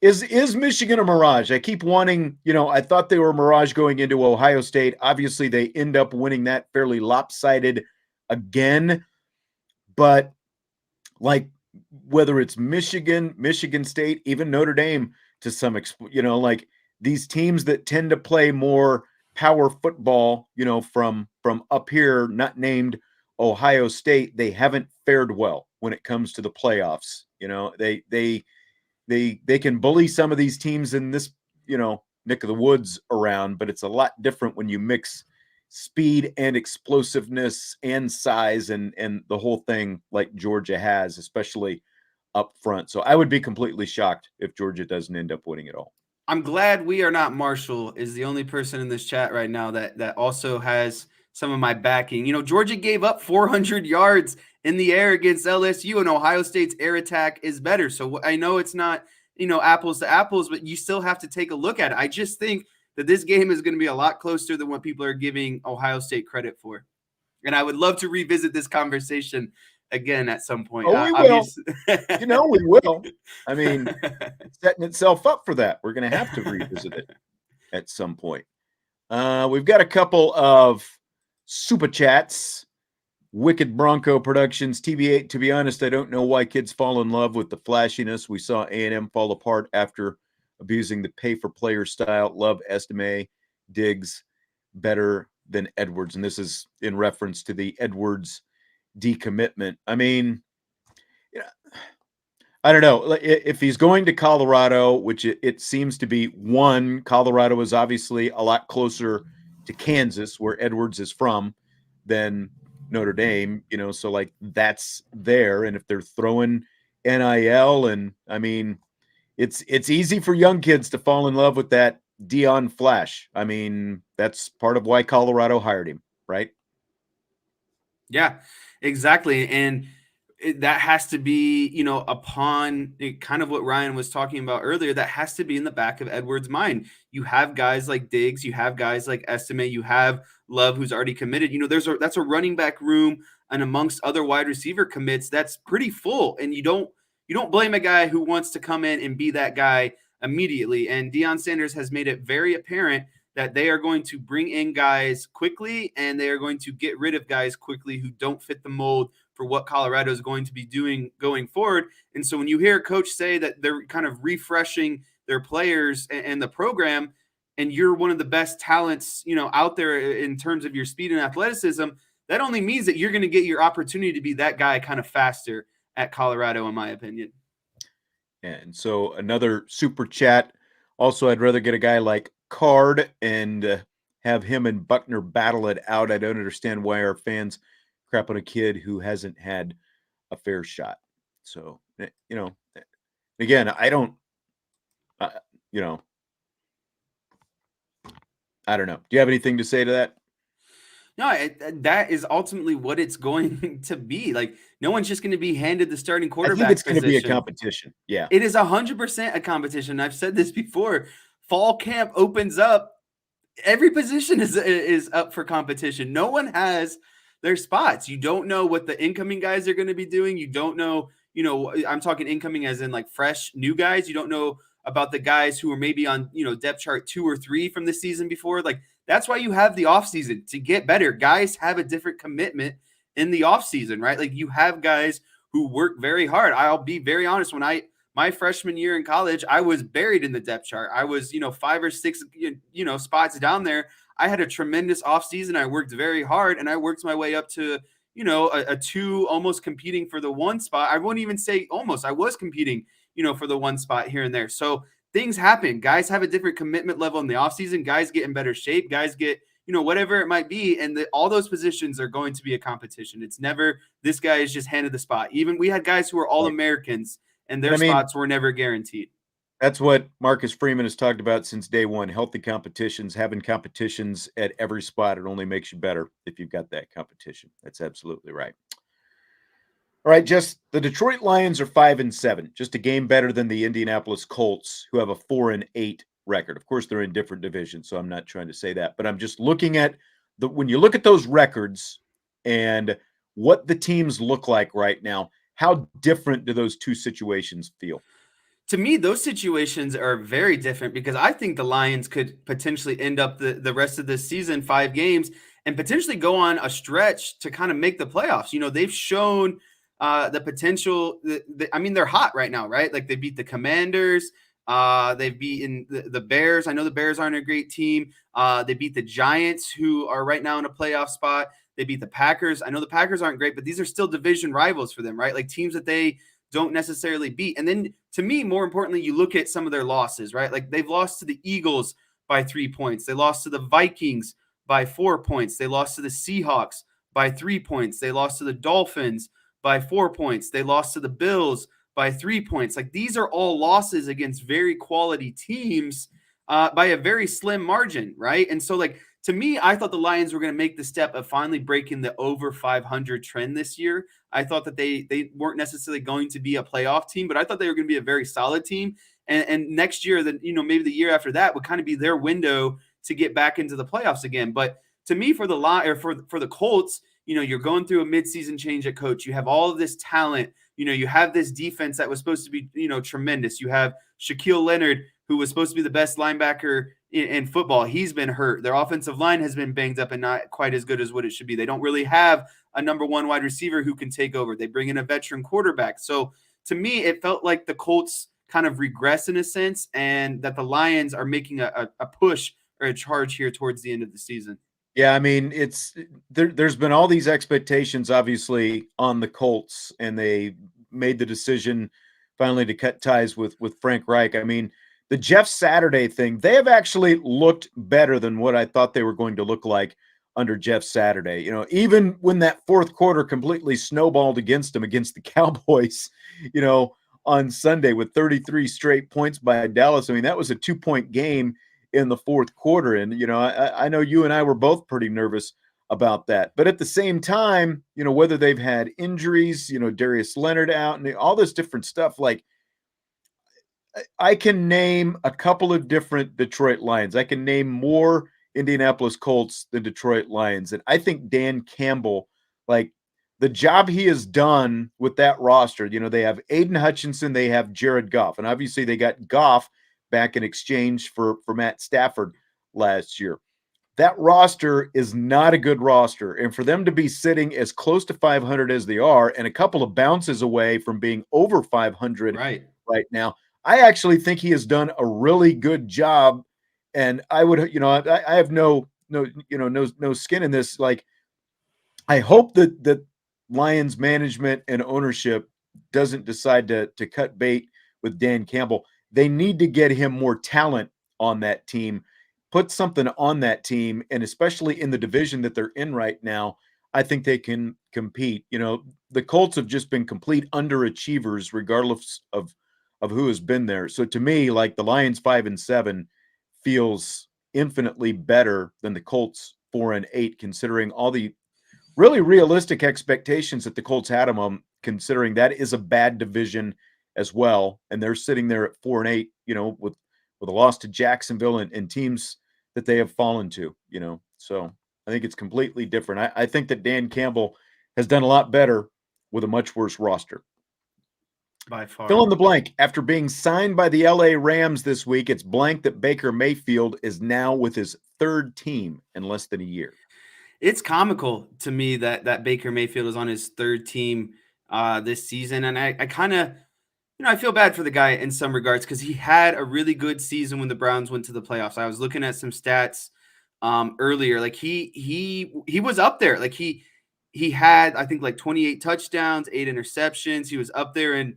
is Michigan a mirage? I keep wanting, I thought they were a mirage going into Ohio State. Obviously, they end up winning that fairly lopsided again. But like, whether it's Michigan State, even Notre Dame to some extent, like, these teams that tend to play more power football, from up here, not named Ohio State, they haven't fared well when it comes to the playoffs. They can bully some of these teams in this, neck of the woods around, but it's a lot different when you mix speed and explosiveness and size and the whole thing like Georgia has, especially up front. So I would be completely shocked if Georgia doesn't end up winning it all. I'm glad we are not. Marshall is the only person in this chat right now that also has some of my backing. Georgia gave up 400 yards in the air against LSU, and Ohio State's air attack is better. So I know it's not, apples to apples, but you still have to take a look at it. I just think that this game is going to be a lot closer than what people are giving Ohio State credit for. And I would love to revisit this conversation again at some point. Oh, we will. We will. I mean, it's setting itself up for that. We're going to have to revisit it at some point. We've got a couple of super chats. Wicked Bronco Productions, TB8. To be honest, I don't know why kids fall in love with the flashiness. We saw A&M fall apart after abusing the pay-for-player style. Love Estime, Diggs better than Edwards. And this is in reference to the Edwards decommitment. I mean, I don't know. If he's going to Colorado, which it seems to be, one, Colorado is obviously a lot closer to Kansas, where Edwards is from, than Notre Dame, so like that's there. And if they're throwing NIL, and I mean, it's easy for young kids to fall in love with that Dion Flash. I mean, that's part of why Colorado hired him, right? Yeah, exactly. And that has to be, upon kind of what Ryan was talking about earlier, that has to be in the back of Edwards' mind. You have guys like Diggs, you have guys like Estime, you have Love, who's already committed. That's a running back room, and amongst other wide receiver commits, that's pretty full. And you don't blame a guy who wants to come in and be that guy immediately. And Deion Sanders has made it very apparent that they are going to bring in guys quickly, and they are going to get rid of guys quickly who don't fit the mold for what Colorado is going to be doing going forward. And so when you hear a coach say that they're kind of refreshing their players and the program, and you're one of the best talents, out there in terms of your speed and athleticism, that only means that you're going to get your opportunity to be that guy kind of faster at Colorado, in my opinion. And so another super chat. Also, I'd rather get a guy like Card and have him and Buchner battle it out. I don't understand why our fans crap on a kid who hasn't had a fair shot. So, again, I don't, I don't know. Do you have anything to say to that? No, that is ultimately what it's going to be. Like, no one's just going to be handed the starting quarterback. I think it's going to be a competition. Yeah. It is 100% a competition. I've said this before. Fall camp opens up. Every position is up for competition. No one has their spots. You don't know what the incoming guys are going to be doing. You don't know, I'm talking incoming as in like fresh new guys. You don't know about the guys who are maybe on, depth chart 2 or 3 from the season before. Like, that's why you have the offseason to get better. Guys have a different commitment in the offseason, right? Like, you have guys who work very hard. I'll be very honest. When my freshman year in college, I was buried in the depth chart. I was, 5 or 6, spots down there. I had a tremendous offseason. I worked very hard, and I worked my way up to, a 2, almost competing for the 1 spot. I wouldn't even say almost. I was competing, for the 1 spot here and there. So things happen. Guys have a different commitment level in the offseason. Guys get in better shape. Guys get, whatever it might be. And all those positions are going to be a competition. It's never this guy is just handed the spot. Even we had guys who were All-Americans, and their spots were never guaranteed. That's what Marcus Freeman has talked about since day one. Healthy competitions, having competitions at every spot. It only makes you better if you've got that competition. That's absolutely right. All right, just the Detroit Lions are 5-7, just a game better than the Indianapolis Colts, who have a 4-8 record. Of course, they're in different divisions, so I'm not trying to say that. But I'm just looking at when you look at those records and what the teams look like right now, how different do those two situations feel? To me, those situations are very different because I think the Lions could potentially end up the rest of this season, 5 games, and potentially go on a stretch to kind of make the playoffs. They've shown the potential. They're hot right now, right? Like, they beat the Commanders. They've beaten the Bears. I know the Bears aren't a great team. They beat the Giants, who are right now in a playoff spot. They beat the Packers. I know the Packers aren't great, but these are still division rivals for them, right? Like teams that they don't necessarily beat. And then to me, more importantly, you look at some of their losses, right? Like they've lost to the Eagles by 3 points. They lost to the Vikings by 4 points. They lost to the Seahawks by 3 points. They lost to the Dolphins by 4 points. They lost to the Bills by 3 points. Like these are all losses against very quality teams by a very slim margin, right? And so like to me, I thought the Lions were going to make the step of finally breaking the over 500 trend this year. I thought that they weren't necessarily going to be a playoff team, but I thought they were going to be a very solid team. And next year, then maybe the year after that would kind of be their window to get back into the playoffs again. But to me, for the Colts, you're going through a midseason change at coach. You have all of this talent. You have this defense that was supposed to be, tremendous. You have Shaquille Leonard, who was supposed to be the best linebacker in football. He's been hurt. Their offensive line has been banged up and not quite as good as what it should be. They don't really have a number one wide receiver who can take over. They bring in a veteran quarterback. So to me, it felt like the Colts kind of regress in a sense, and that the Lions are making a push or a charge here towards the end of the season. Yeah, I mean, there's been all these expectations, obviously, on the Colts, and they made the decision finally to cut ties with Frank Reich. I mean, the Jeff Saturday thing, they have actually looked better than what I thought they were going to look like under Jeff Saturday. Even when that fourth quarter completely snowballed against them, against the Cowboys, on Sunday with 33 straight points by Dallas. I mean, that was a 2-point game in the fourth quarter. And, I know you and I were both pretty nervous about that. But at the same time, whether they've had injuries, Darius Leonard out and all this different stuff, like I can name a couple of different Detroit Lions. I can name more Indianapolis Colts than Detroit Lions. And I think Dan Campbell, like, the job he has done with that roster, they have Aiden Hutchinson, they have Jared Goff, and obviously they got Goff back in exchange for Matt Stafford last year. That roster is not a good roster, and for them to be sitting as close to 500 as they are and a couple of bounces away from being over 500 right now, I actually think he has done a really good job, and I would, I have no skin in this. Like, I hope that Lions management and ownership doesn't decide to cut bait with Dan Campbell. They need to get him more talent on that team, put something on that team, and especially in the division that they're in right now, I think they can compete. The Colts have just been complete underachievers regardless of who has been there. So to me, like, the Lions 5-7 feels infinitely better than the Colts 4-8, considering all the really realistic expectations that the Colts had them, considering that is a bad division as well. And they're sitting there at 4-8, with a loss to Jacksonville and teams that they have fallen to, So I think it's completely different. I think that Dan Campbell has done a lot better with a much worse roster. By far. Fill in the blank. After being signed by the LA Rams this week, it's blank that Baker Mayfield is now with his third team in less than a year. It's comical to me that Baker Mayfield is on his third team this season. And I kind of, I feel bad for the guy in some regards because he had a really good season when the Browns went to the playoffs. I was looking at some stats earlier. Like he was up there. Like he had, I think, like 28 touchdowns, 8 interceptions. He was up there in,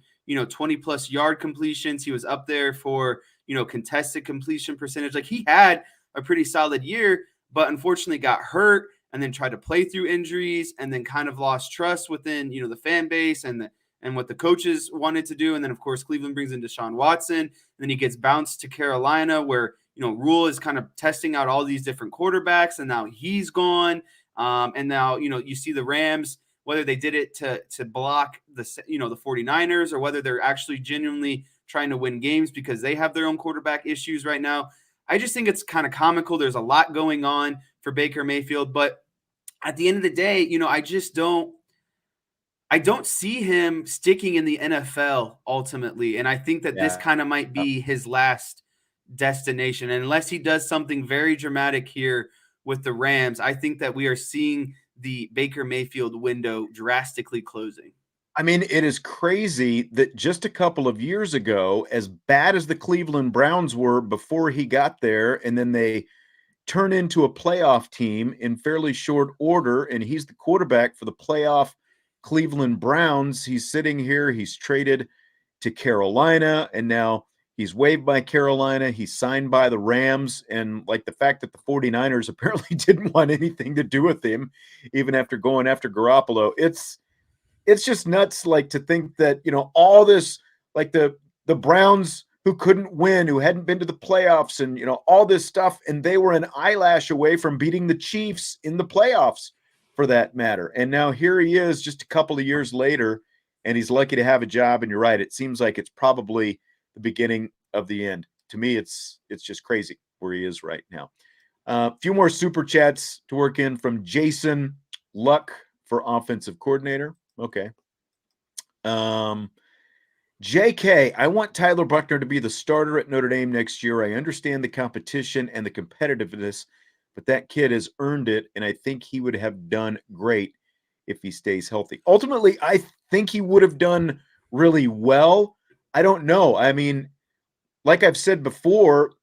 20 plus yard completions. He was up there for, contested completion percentage. Like he had a pretty solid year, but unfortunately got hurt and then tried to play through injuries and then kind of lost trust within, the fan base and what the coaches wanted to do. And then, of course, Cleveland brings in Deshaun Watson. And then he gets bounced to Carolina where, Rule is kind of testing out all these different quarterbacks. And now he's gone. And now, you see the Rams, whether they did it to block the 49ers or whether they're actually genuinely trying to win games because they have their own quarterback issues right now. I just think it's kind of comical. There's a lot going on for Baker Mayfield, but at the end of the day, I don't see him sticking in the NFL ultimately. And I think that this kind of might be his last destination. And unless he does something very dramatic here with the Rams, I think that we are seeing the Baker Mayfield window drastically closing. I mean, it is crazy that just a couple of years ago, as bad as the Cleveland Browns were before he got there, and then they turn into a playoff team in fairly short order, and he's the quarterback for the playoff Cleveland Browns. He's sitting here, he's traded to Carolina, and now he's waived by Carolina. He's signed by the Rams, and like the fact that the 49ers apparently didn't want anything to do with him, even after going after Garoppolo. It's just nuts, like, to think that, all this, like the Browns who couldn't win, who hadn't been to the playoffs, and, all this stuff, and they were an eyelash away from beating the Chiefs in the playoffs, for that matter. And now here he is just a couple of years later, and he's lucky to have a job. And you're right, it seems like it's probably the beginning of the end. To me, it's just crazy where he is right now. A few more super chats to work in from Jason Luck for offensive coordinator. Okay. JK, I want Tyler Buchner to be the starter at Notre Dame next year. I understand the competition and the competitiveness, but that kid has earned it, and I think he would have done great if he stays healthy. Ultimately, I think he would have done really well. I don't know. I mean, like I've said before,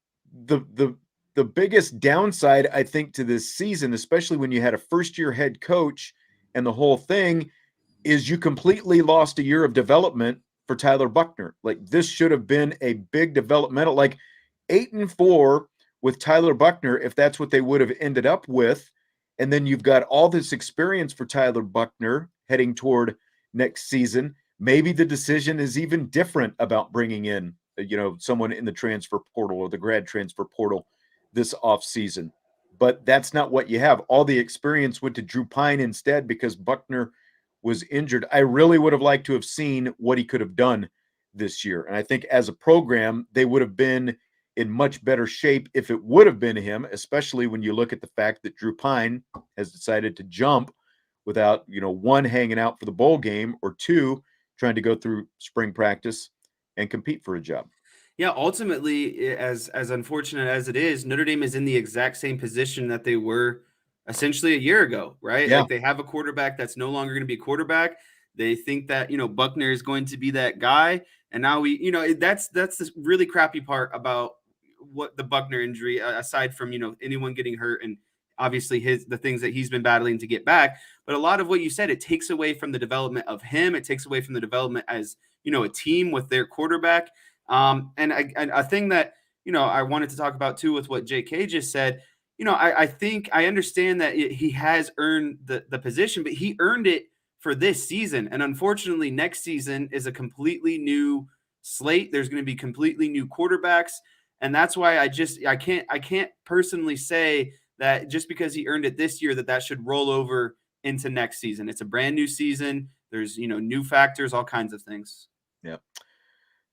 the biggest downside, I think, to this season, especially when you had a first-year head coach and the whole thing, is you completely lost a year of development for Tyler Buchner. Like, this should have been a big developmental, like 8-4 with Tyler Buchner, if that's what they would have ended up with. And then you've got all this experience for Tyler Buchner heading toward next season. Maybe the decision is even different about bringing in, someone in the transfer portal or the grad transfer portal this offseason. But that's not what you have. All the experience went to Drew Pyne instead because Buchner was injured. I really would have liked to have seen what he could have done this year. And I think as a program, they would have been in much better shape if it would have been him, especially when you look at the fact that Drew Pyne has decided to jump without, one, hanging out for the bowl game, or two, trying to go through spring practice and compete for a job. Yeah, ultimately, as unfortunate as it is, Notre Dame is in the exact same position that they were essentially a year ago, right? Yeah. Like, they have a quarterback that's no longer going to be a quarterback. They think that, Buchner is going to be that guy. And now that's the really crappy part about what the Buchner injury, aside from, anyone getting hurt and obviously the things that he's been battling to get back. But a lot of what you said, it takes away from the development of him. It takes away from the development as, a team with their quarterback. And a thing that, I wanted to talk about too with what JK just said, I think I understand that he has earned the position, but he earned it for this season. And unfortunately, next season is a completely new slate. There's going to be completely new quarterbacks. And that's why I can't personally say that just because he earned it this year, that should roll over into next season. It's a brand new season. There's, new factors, all kinds of things. Yeah.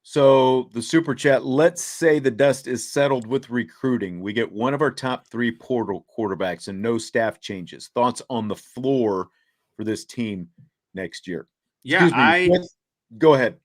So the super chat, let's say the dust is settled with recruiting. We get one of our top 3 portal quarterbacks and no staff changes. Thoughts on the floor for this team next year? Yeah, go ahead.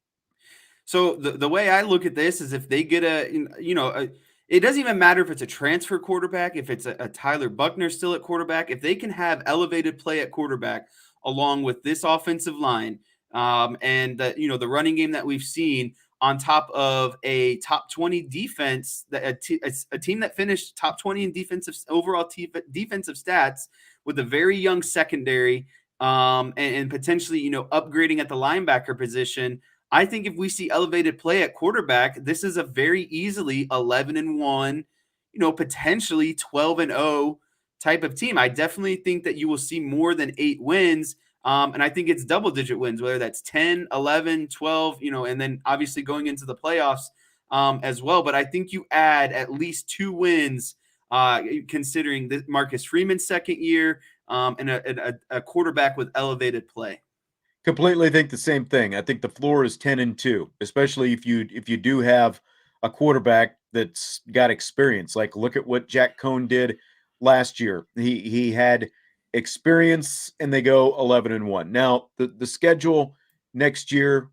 So the way I look at this is if they get it doesn't even matter if it's a transfer quarterback, if it's a Tyler Buchner still at quarterback, if they can have elevated play at quarterback along with this offensive line and the running game that we've seen, on top of a top 20 defense, a team that finished top 20 in overall defensive stats with a very young secondary and potentially, upgrading at the linebacker position. I think if we see elevated play at quarterback, this is a very easily 11-1, potentially 12-0 type of team. I definitely think that you will see more than 8 wins. And I think it's double-digit wins, whether that's 10, 11, 12, and then obviously going into the playoffs as well. But I think you add at least 2 wins, considering the Marcus Freeman's second year and a quarterback with elevated play. Completely think the same thing. I think the floor is 10-2, especially if you do have a quarterback that's got experience. Like, look at what Jack Cohn did last year. He had experience, and they go 11-1. Now, the schedule next year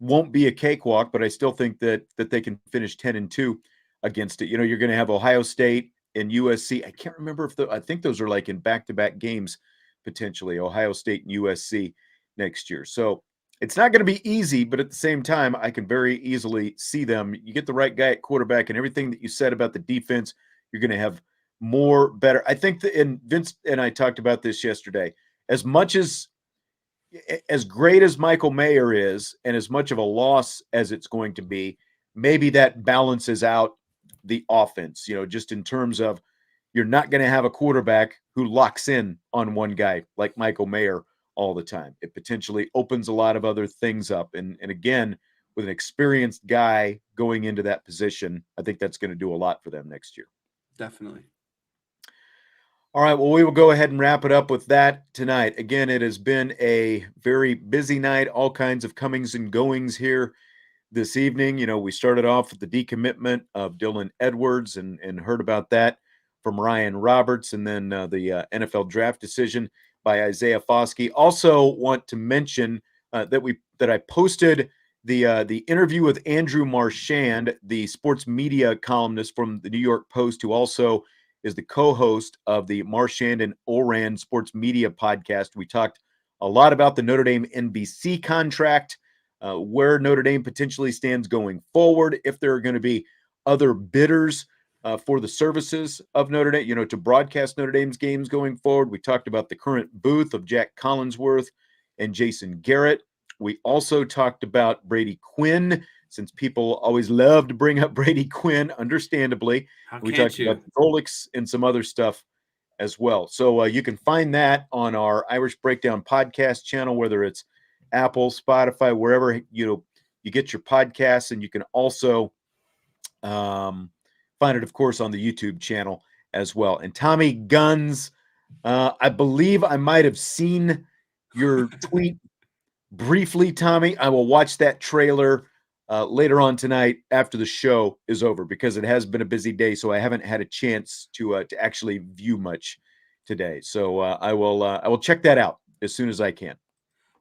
won't be a cakewalk, but I still think that they can finish 10-2 against it. You're going to have Ohio State and USC. I can't remember I think those are like in back-to-back games, potentially, Ohio State and USC next year. So It's not going to be easy, but at the same time, I can very easily see them. You get the right guy at quarterback, and everything that you said about the defense, you're going to have more better. I think that, and Vince and I talked about this yesterday, as great as Michael Mayer is, and as much of a loss as it's going to be, maybe that balances out the offense, just in terms of you're not going to have a quarterback who locks in on one guy like Michael Mayer all the time. It potentially opens a lot of other things up. And again, with an experienced guy going into that position, I think that's going to do a lot for them next year. Definitely. All right, well, we will go ahead and wrap it up with that tonight. Again, it has been a very busy night, all kinds of comings and goings here this evening. We started off with the decommitment of Dylan Edwards and heard about that from Ryan Roberts, and then the NFL draft decision by Isaiah Foskey. Also want to mention that I posted the interview with Andrew Marchand, the sports media columnist from the New York Post, who also is the co-host of the Marchand and Oran Sports Media podcast. We talked a lot about the Notre Dame NBC contract, where Notre Dame potentially stands going forward, if there are going to be other bidders for the services of Notre Dame, to broadcast Notre Dame's games going forward. We talked about the current booth of Jack Collinsworth and Jason Garrett. We also talked about Brady Quinn, since people always love to bring up Brady Quinn, understandably. We talked about Golix and some other stuff as well. So you can find that on our Irish Breakdown podcast channel, whether it's Apple, Spotify, wherever you get your podcasts, and you can also find it, of course, on the YouTube channel as well. And Tommy Guns, I believe I might have seen your tweet briefly, Tommy. I will watch that trailer later on tonight after the show is over, because it has been a busy day, so I haven't had a chance to actually view much today. So I will check that out as soon as I can.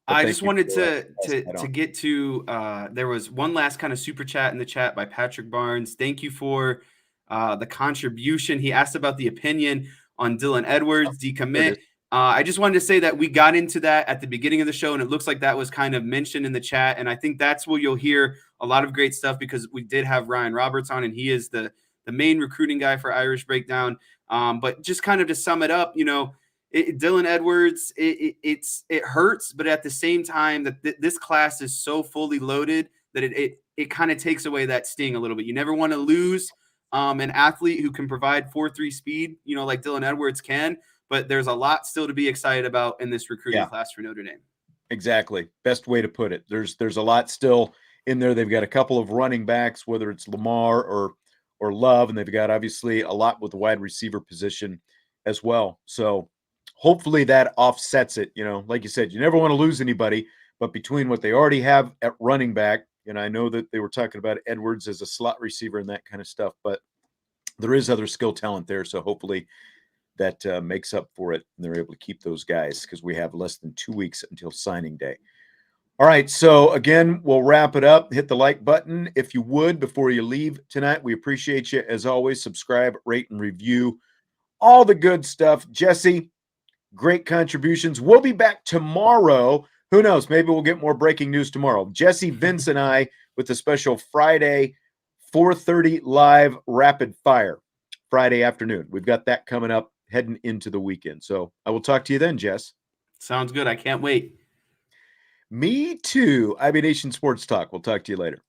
I just wanted to get to there was one last kind of super chat in the chat by Patrick Barnes. Thank you for the contribution. He asked about the opinion on Dylan Edwards decommit. I just wanted to say that we got into that at the beginning of the show, and it looks like that was kind of mentioned in the chat. And I think that's where you'll hear a lot of great stuff, because we did have Ryan Roberts on, and he is the main recruiting guy for Irish Breakdown. But just kind of to sum it up, Dylan Edwards, it hurts, but at the same time that this class is so fully loaded that it kind of takes away that sting a little bit. You never want to lose an athlete who can provide 4.3 speed, like Dylan Edwards can, but there's a lot still to be excited about in this recruiting class for Notre Dame. Exactly. Best way to put it. There's a lot still in there. They've got a couple of running backs, whether it's Lamar or Love, and they've got obviously a lot with the wide receiver position as well. So hopefully that offsets it. Like you said, you never want to lose anybody, but between what they already have at running back, and I know that they were talking about Edwards as a slot receiver and that kind of stuff, but there is other skill talent there. So hopefully that makes up for it, and they're able to keep those guys, because we have less than 2 weeks until signing day. All right, so again, we'll wrap it up. Hit the like button if you would before you leave tonight. We appreciate you as always. Subscribe, rate, and review. All the good stuff. Jesse, great contributions. We'll be back tomorrow. Who knows? Maybe we'll get more breaking news tomorrow. Jesse, Vince, and I with a special Friday 4:30 live rapid fire Friday afternoon. We've got that coming up heading into the weekend. So I will talk to you then, Jess. Sounds good. I can't wait. Me too. IB Nation Sports Talk. We'll talk to you later.